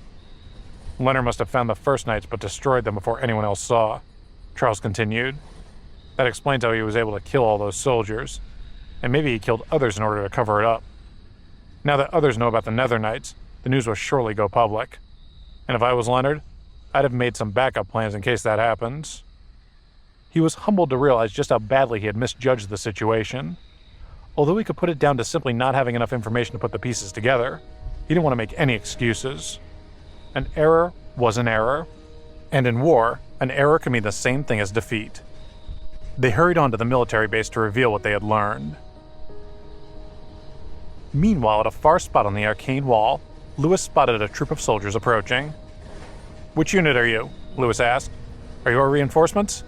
Speaker 1: "Leonard must have found the first Knights but destroyed them before anyone else saw," Charles continued. "That explains how he was able to kill all those soldiers, and maybe he killed others in order to cover it up. Now that others know about the Nether Knights, the news will surely go public. And if I was Leonard, I'd have made some backup plans in case that happens." He was humbled to realize just how badly he had misjudged the situation. Although he could put it down to simply not having enough information to put the pieces together, he didn't want to make any excuses. An error was an error, and in war, an error can mean the same thing as defeat. They hurried on to the military base to reveal what they had learned. Meanwhile, at a far spot on the arcane wall, Lewis spotted a troop of soldiers approaching. "Which unit are you?" Lewis asked. "Are you our reinforcements?"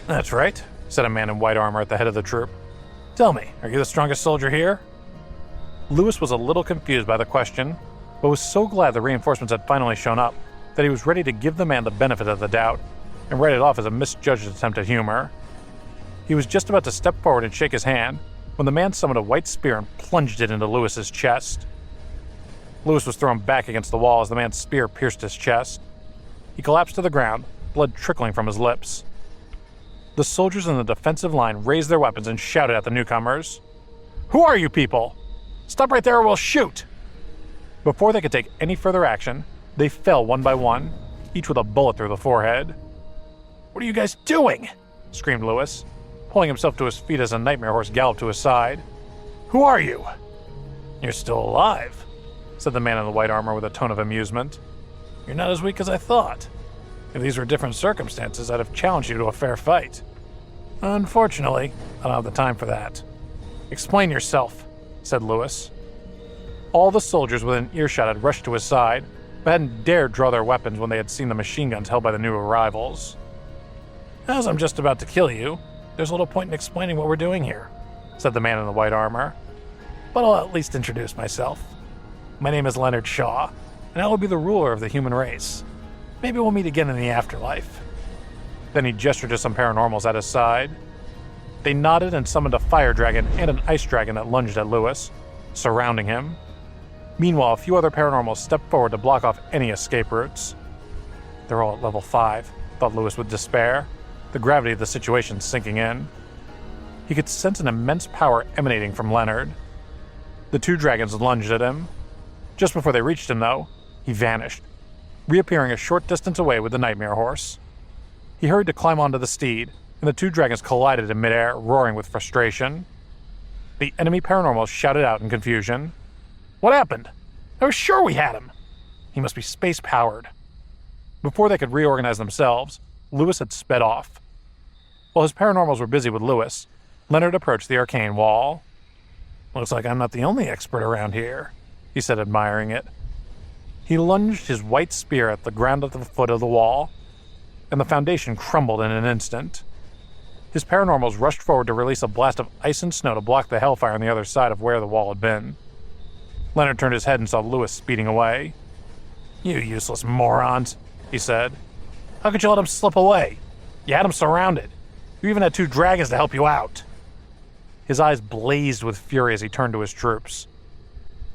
Speaker 1: "That's right," said a man in white armor at the head of the troop. "Tell me, are you the strongest soldier here?" Lewis was a little confused by the question, but was so glad the reinforcements had finally shown up that he was ready to give the man the benefit of the doubt and write it off as a misjudged attempt at humor. He was just about to step forward and shake his hand when the man summoned a white spear and plunged it into Lewis's chest. Lewis was thrown back against the wall as the man's spear pierced his chest. He collapsed to the ground, blood trickling from his lips. The soldiers in the defensive line raised their weapons and shouted at the newcomers. "Who are you people? Stop right there or we'll shoot!" Before they could take any further action, they fell one by one, each with a bullet through the forehead. "What are you guys doing?" screamed Lewis, pulling himself to his feet as a nightmare horse galloped to his side. "Who are you?" "You're still alive," said the man in the white armor with a tone of amusement. "You're not as weak as I thought. If these were different circumstances, I'd have challenged you to a fair fight. Unfortunately, I don't have the time for that." "Explain yourself," said Lewis. All the soldiers within earshot had rushed to his side, but hadn't dared draw their weapons when they had seen the machine guns held by the new arrivals. "As I'm just about to kill you, there's little point in explaining what we're doing here," said the man in the white armor. "But I'll at least introduce myself. My name is Leonard Shaw, and I will be the ruler of the human race. Maybe we'll meet again in the afterlife." Then he gestured to some paranormals at his side. They nodded and summoned a fire dragon and an ice dragon that lunged at Lewis, surrounding him. Meanwhile, a few other paranormals stepped forward to block off any escape routes. "They're all at level 5, thought Lewis with despair, the gravity of the situation sinking in. He could sense an immense power emanating from Leonard. The 2 dragons lunged at him. Just before they reached him, though, he vanished, reappearing a short distance away with the nightmare horse. He hurried to climb onto the steed, and the 2 dragons collided in midair, roaring with frustration. The enemy paranormals shouted out in confusion. "What happened? I was sure we had him! He must be space-powered." Before they could reorganize themselves, Lewis had sped off. While his paranormals were busy with Lewis, Leonard approached the arcane wall. "Looks like I'm not the only expert around here," he said, admiring it. He lunged his white spear at the ground at the foot of the wall, and the foundation crumbled in an instant. His paranormals rushed forward to release a blast of ice and snow to block the hellfire on the other side of where the wall had been. Leonard turned his head and saw Lewis speeding away. "You useless morons," he said. "How could you let him slip away? You had him surrounded. You even had 2 dragons to help you out." His eyes blazed with fury as he turned to his troops.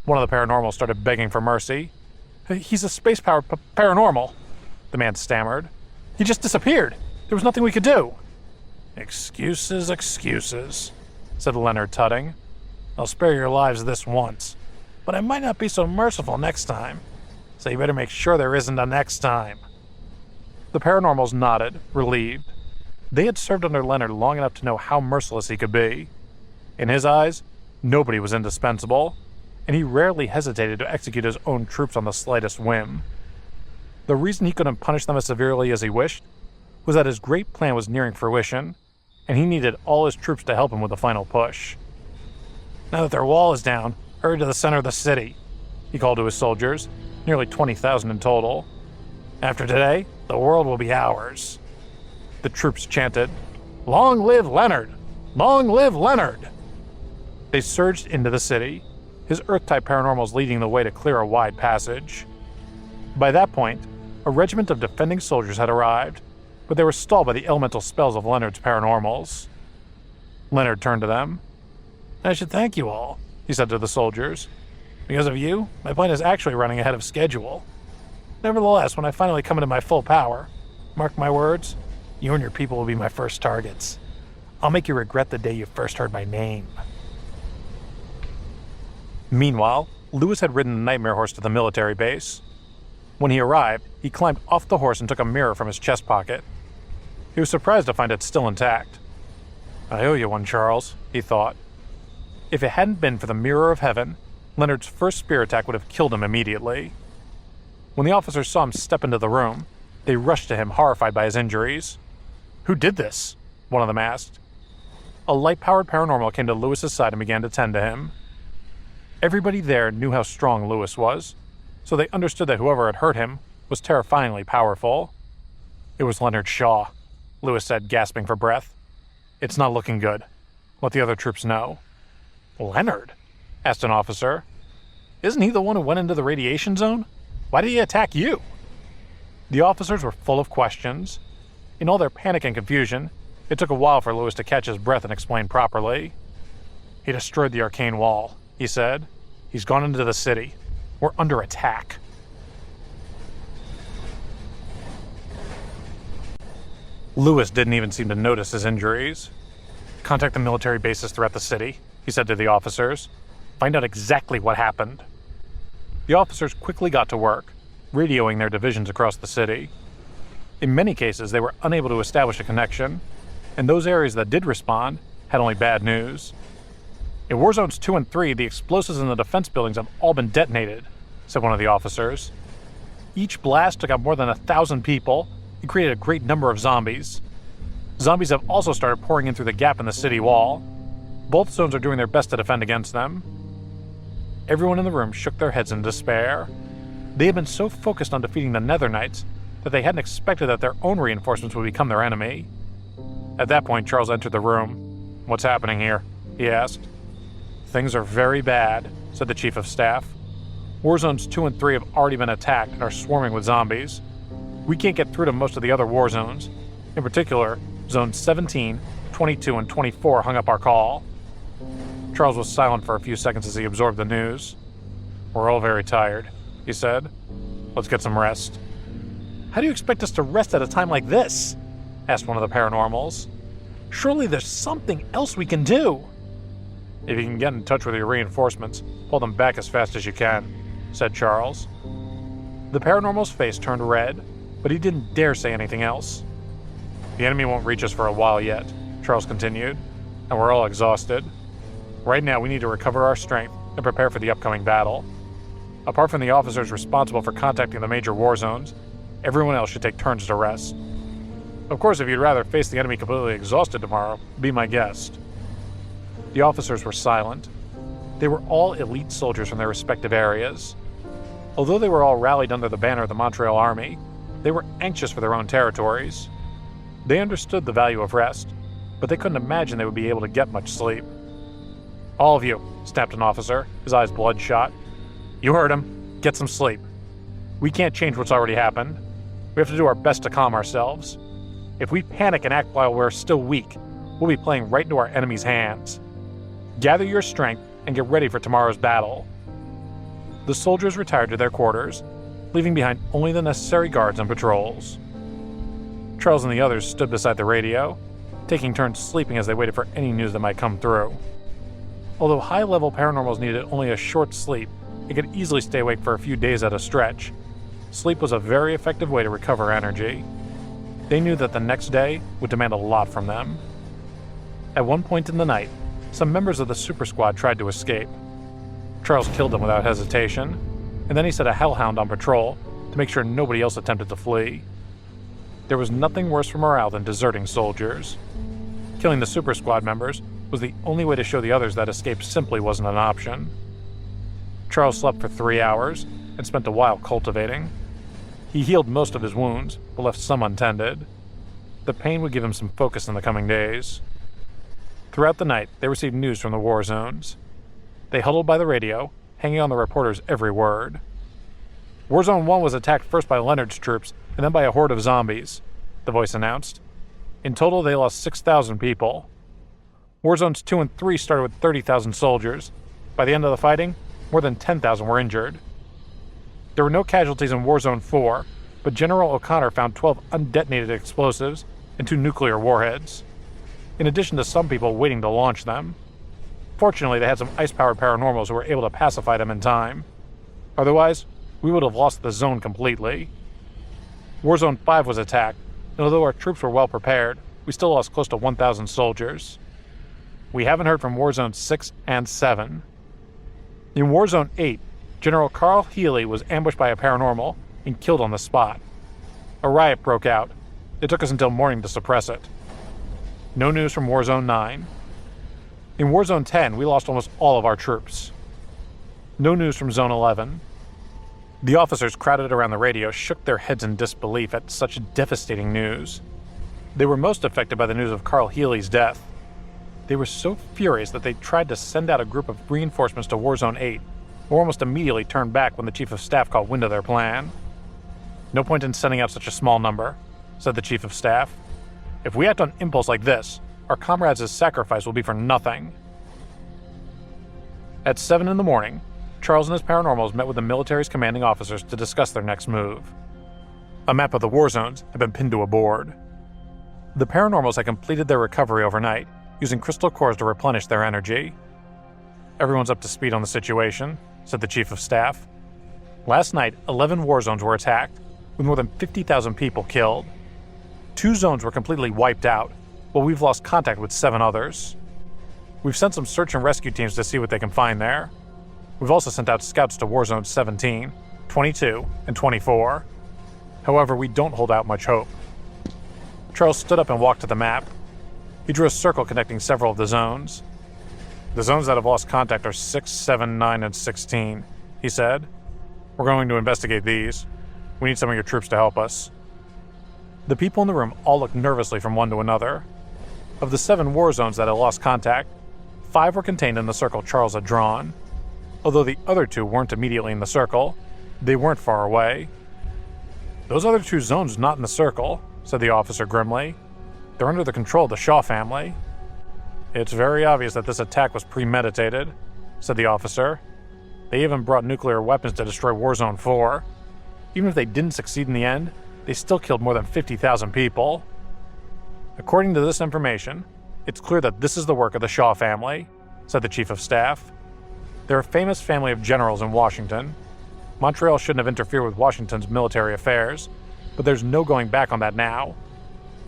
Speaker 1: One of the paranormals started begging for mercy. "He's a space-powered paranormal," the man stammered. "He just disappeared. There was nothing we could do." "Excuses, excuses," said Leonard, tutting. "I'll spare your lives this once, but I might not be so merciful next time, so you better make sure there isn't a next time." The paranormals nodded, relieved. They had served under Leonard long enough to know how merciless he could be. In his eyes, nobody was indispensable, and he rarely hesitated to execute his own troops on the slightest whim. The reason he couldn't punish them as severely as he wished was that his great plan was nearing fruition, and he needed all his troops to help him with the final push. "Now that their wall is down, hurry to the center of the city," he called to his soldiers, nearly 20,000 in total. "After today, the world will be ours." The troops chanted, "Long live Leonard! Long live Leonard!" They surged into the city, his Earth-type paranormals leading the way to clear a wide passage. By that point, a regiment of defending soldiers had arrived, but they were stalled by the elemental spells of Leonard's paranormals. Leonard turned to them. "I should thank you all," he said to the soldiers. "Because of you, my plan is actually running ahead of schedule. Nevertheless, when I finally come into my full power, mark my words, you and your people will be my first targets. I'll make you regret the day you first heard my name." Meanwhile, Lewis had ridden the nightmare horse to the military base. When he arrived, he climbed off the horse and took a mirror from his chest pocket. He was surprised to find it still intact. "I owe you one, Charles," he thought. If it hadn't been for the Mirror of Heaven, Leonard's first spear attack would have killed him immediately. When the officers saw him step into the room, they rushed to him, horrified by his injuries. "Who did this?" one of them asked. A light-powered paranormal came to Lewis's side and began to tend to him. Everybody there knew how strong Lewis was, so they understood that whoever had hurt him was terrifyingly powerful. "It was Leonard Shaw," Lewis said, gasping for breath. "It's not looking good. Let the other troops know." "Leonard?" asked an officer. "Isn't he the one who went into the radiation zone? Why did he attack you?" The officers were full of questions. In all their panic and confusion, it took a while for Lewis to catch his breath and explain properly. "He destroyed the arcane wall," he said. "He's gone into the city. We're under attack." Lewis didn't even seem to notice his injuries. "Contact the military bases throughout the city," he said to the officers. "Find out exactly what happened." The officers quickly got to work, radioing their divisions across the city. In many cases, they were unable to establish a connection, and those areas that did respond had only bad news. "In War Zones 2 and 3, the explosives in the defense buildings have all been detonated," said one of the officers. "Each blast took out more than 1,000 people and created a great number of zombies. Zombies have also started pouring in through the gap in the city wall. Both zones are doing their best to defend against them." Everyone in the room shook their heads in despair. They had been so focused on defeating the Nether Knights that they hadn't expected that their own reinforcements would become their enemy. At that point, Charles entered the room. "What's happening here?" he asked. "Things are very bad," said the Chief of Staff. "War Zones 2 and 3 have already been attacked and are swarming with zombies. We can't get through to most of the other war zones. In particular, Zones 17, 22, and 24 hung up our call." Charles was silent for a few seconds as he absorbed the news. "We're all very tired," he said. "Let's get some rest." "How do you expect us to rest at a time like this?" asked one of the paranormals. "Surely there's something else we can do." "If you can get in touch with your reinforcements, pull them back as fast as you can," said Charles. The paranormal's face turned red, but he didn't dare say anything else. "The enemy won't reach us for a while yet," Charles continued, "and we're all exhausted. Right now we need to recover our strength and prepare for the upcoming battle. Apart from the officers responsible for contacting the major war zones, everyone else should take turns to rest. Of course, if you'd rather face the enemy completely exhausted tomorrow, be my guest." The officers were silent. They were all elite soldiers from their respective areas. Although they were all rallied under the banner of the Montreal Army, they were anxious for their own territories. They understood the value of rest, but they couldn't imagine they would be able to get much sleep. "All of you," snapped an officer, his eyes bloodshot. "You heard him. Get some sleep. We can't change what's already happened. We have to do our best to calm ourselves. If we panic and act while we're still weak, we'll be playing right into our enemy's hands. Gather your strength and get ready for tomorrow's battle." The soldiers retired to their quarters, leaving behind only the necessary guards and patrols. Charles and the others stood beside the radio, taking turns sleeping as they waited for any news that might come through. Although high-level paranormals needed only a short sleep, they could easily stay awake for a few days at a stretch. Sleep was a very effective way to recover energy. They knew that the next day would demand a lot from them. At one point in the night, some members of the Super Squad tried to escape. Charles killed them without hesitation, and then he set a hellhound on patrol to make sure nobody else attempted to flee. There was nothing worse for morale than deserting soldiers. Killing the Super Squad members was the only way to show the others that escape simply wasn't an option. Charles slept for 3 hours and spent a while cultivating. He healed most of his wounds, but left some untended. The pain would give him some focus in the coming days. Throughout the night, they received news from the war zones. They huddled by the radio, hanging on the reporter's every word. "War Zone 1 was attacked first by Leonard's troops and then by a horde of zombies," the voice announced. "In total, they lost 6,000 people. War Zones 2 and 3 started with 30,000 soldiers. By the end of the fighting, more than 10,000 were injured. There were no casualties in War Zone 4, but General O'Connor found 12 undetonated explosives and 2 nuclear warheads, in addition to some people waiting to launch them. Fortunately, they had some ice-powered paranormals who were able to pacify them in time. Otherwise, we would have lost the zone completely. War Zone 5 was attacked, and although our troops were well prepared, we still lost close to 1,000 soldiers. We haven't heard from War Zone 6 and 7. In War Zone 8, General Carl Healy was ambushed by a paranormal and killed on the spot. A riot broke out. It took us until morning to suppress it. No news from War Zone 9. In War Zone 10, we lost almost all of our troops. No news from Zone 11. The officers crowded around the radio shook their heads in disbelief at such devastating news. They were most affected by the news of Carl Healy's death. They were so furious that they tried to send out a group of reinforcements to War Zone 8, or almost immediately turned back when the Chief of Staff caught wind of their plan. "No point in sending out such a small number," said the Chief of Staff. "If we act on impulse like this, our comrades' sacrifice will be for nothing." At 7 in the morning, Charles and his paranormals met with the military's commanding officers to discuss their next move. A map of the war zones had been pinned to a board. The paranormals had completed their recovery overnight, using crystal cores to replenish their energy. "Everyone's up to speed on the situation," said the Chief of Staff. "Last night, 11 war zones were attacked, with more than 50,000 people killed. 2 zones were completely wiped out, while we've lost contact with 7 others. We've sent some search and rescue teams to see what they can find there. We've also sent out scouts to war zones 17, 22, and 24. However, we don't hold out much hope." Charles stood up and walked to the map. He drew a circle connecting several of the zones. "The zones that have lost contact are 6, 7, 9, and 16, he said. "We're going to investigate these. We need some of your troops to help us." The people in the room all looked nervously from one to another. Of the 7 war zones that had lost contact, 5 were contained in the circle Charles had drawn. Although the other 2 weren't immediately in the circle, they weren't far away. "Those other 2 zones not in the circle," said the officer grimly. "They're under the control of the Shaw family." "It's very obvious that this attack was premeditated," said the officer. "They even brought nuclear weapons to destroy Warzone 4. Even if they didn't succeed in the end, they still killed more than 50,000 people. According to this information, it's clear that this is the work of the Shaw family," said the Chief of Staff. "They're a famous family of generals in Washington. Montreal shouldn't have interfered with Washington's military affairs, but there's no going back on that now.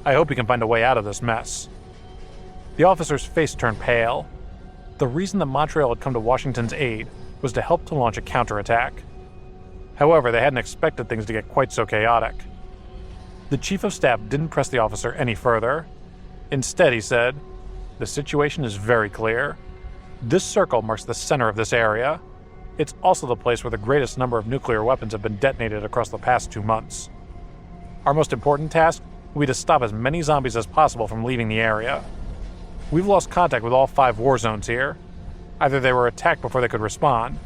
Speaker 1: I hope we can find a way out of this mess." The officer's face turned pale. The reason that Montreal had come to Washington's aid was to help to launch a counterattack. However, they hadn't expected things to get quite so chaotic. The Chief of Staff didn't press the officer any further. Instead, he said, "The situation is very clear. This circle marks the center of this area. It's also the place where the greatest number of nuclear weapons have been detonated across the past 2 months. Our most important task will be to stop as many zombies as possible from leaving the area. We've lost contact with all 5 war zones here. Either they were attacked before they could respond,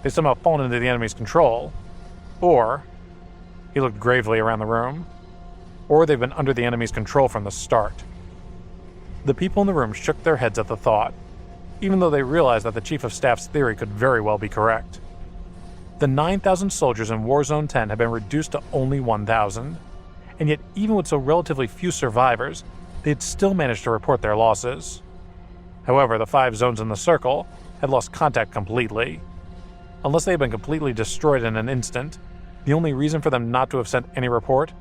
Speaker 1: they've somehow fallen into the enemy's control, or," he looked gravely around the room, "or they've been under the enemy's control from the start." The people in the room shook their heads at the thought, even though they realized that the Chief of Staff's theory could very well be correct. The 9,000 soldiers in Warzone 10 had been reduced to only 1,000, and yet even with so relatively few survivors, they had still managed to report their losses. However, the 5 zones in the circle had lost contact completely. Unless they had been completely destroyed in an instant, the only reason for them not to have sent any report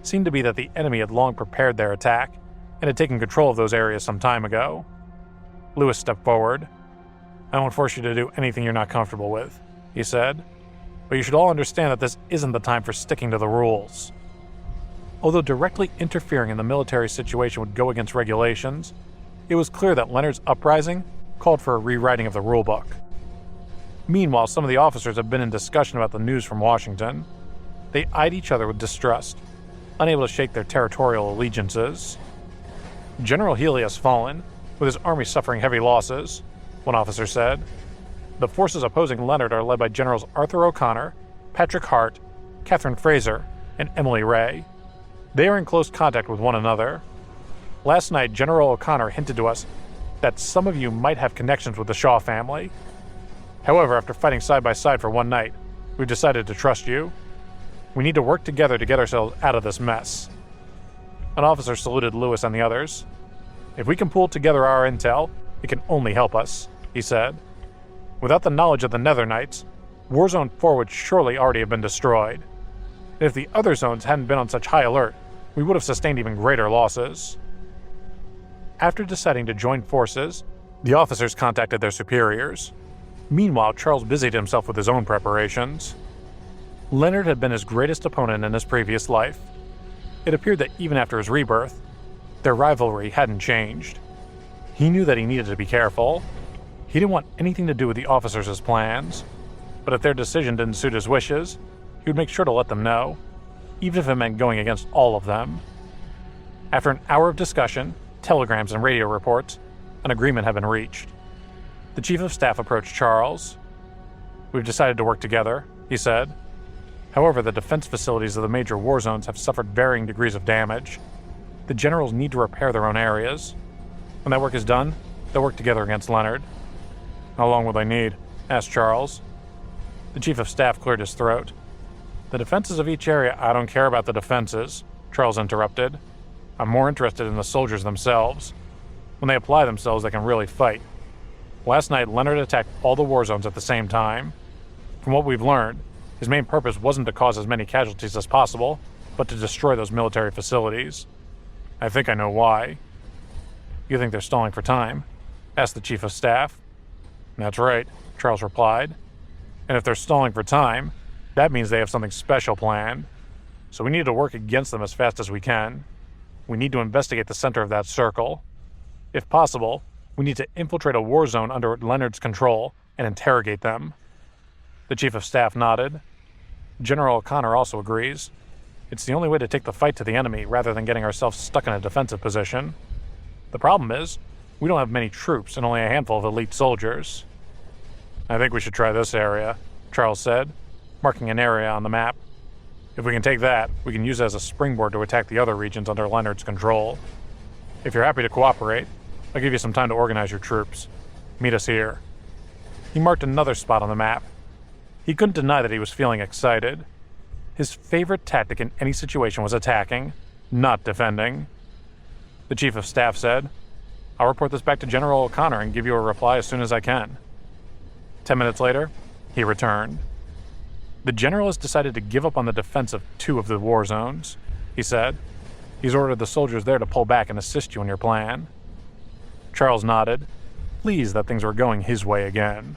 Speaker 1: seemed to be that the enemy had long prepared their attack and had taken control of those areas some time ago. Lewis stepped forward. "I won't force you to do anything you're not comfortable with," he said, "but you should all understand that this isn't the time for sticking to the rules." Although directly interfering in the military situation would go against regulations, it was clear that Leonard's uprising called for a rewriting of the rulebook. Meanwhile, some of the officers had been in discussion about the news from Washington. They eyed each other with distrust, unable to shake their territorial allegiances. "General Healy has fallen, with his army suffering heavy losses," one officer said. "The forces opposing Leonard are led by Generals Arthur O'Connor, Patrick Hart, Catherine Fraser, and Emily Ray. They are in close contact with one another. Last night, General O'Connor hinted to us that some of you might have connections with the Shaw family. However, after fighting side by side for one night, we've decided to trust you. We need to work together to get ourselves out of this mess." An officer saluted Lewis and the others. "If we can pull together our intel, it can only help us," he said. "Without the knowledge of the Nether Knights, Warzone 4 would surely already have been destroyed. And if the other zones hadn't been on such high alert, we would have sustained even greater losses." After deciding to join forces, the officers contacted their superiors. Meanwhile, Charles busied himself with his own preparations. Leonard had been his greatest opponent in his previous life. It appeared that even after his rebirth, their rivalry hadn't changed. He knew that he needed to be careful. He didn't want anything to do with the officers' plans, but if their decision didn't suit his wishes, he would make sure to let them know, even if it meant going against all of them. After an hour of discussion, telegrams, and radio reports, an agreement had been reached. The Chief of Staff approached Charles. "We've decided to work together," he said. "However, the defense facilities of the major war zones have suffered varying degrees of damage. The generals need to repair their own areas. When that work is done, they'll work together against Leonard." "How long will they need?" asked Charles. The Chief of Staff cleared his throat. "The defenses of each area—" "I don't care about the defenses," Charles interrupted. I'm more interested in the soldiers themselves. When they apply themselves, they can really fight. Last night, Leonard attacked all the war zones at the same time. From what we've learned, his main purpose wasn't to cause as many casualties as possible, but to destroy those military facilities. I think I know why. You think they're stalling for time? Asked the Chief of Staff. That's right, Charles replied. And if they're stalling for time, that means they have something special planned. So we need to work against them as fast as we can. We need to investigate the center of that circle. If possible, we need to infiltrate a war zone under Leonard's control and interrogate them. The Chief of Staff nodded. General O'Connor also agrees. It's the only way to take the fight to the enemy rather than getting ourselves stuck in a defensive position. The problem is, we don't have many troops and only a handful of elite soldiers. I think we should try this area, Charles said, marking an area on the map. If we can take that, we can use it as a springboard to attack the other regions under Leonard's control. If you're happy to cooperate, I'll give you some time to organize your troops. Meet us here. He marked another spot on the map. He couldn't deny that he was feeling excited. His favorite tactic in any situation was attacking, not defending. The Chief of Staff said, I'll report this back to General O'Connor and give you a reply as soon as I can. 10 minutes later, he returned. The general has decided to give up on the defense of 2 of the war zones, he said. He's ordered the soldiers there to pull back and assist you in your plan. Charles nodded, pleased that things were going his way again.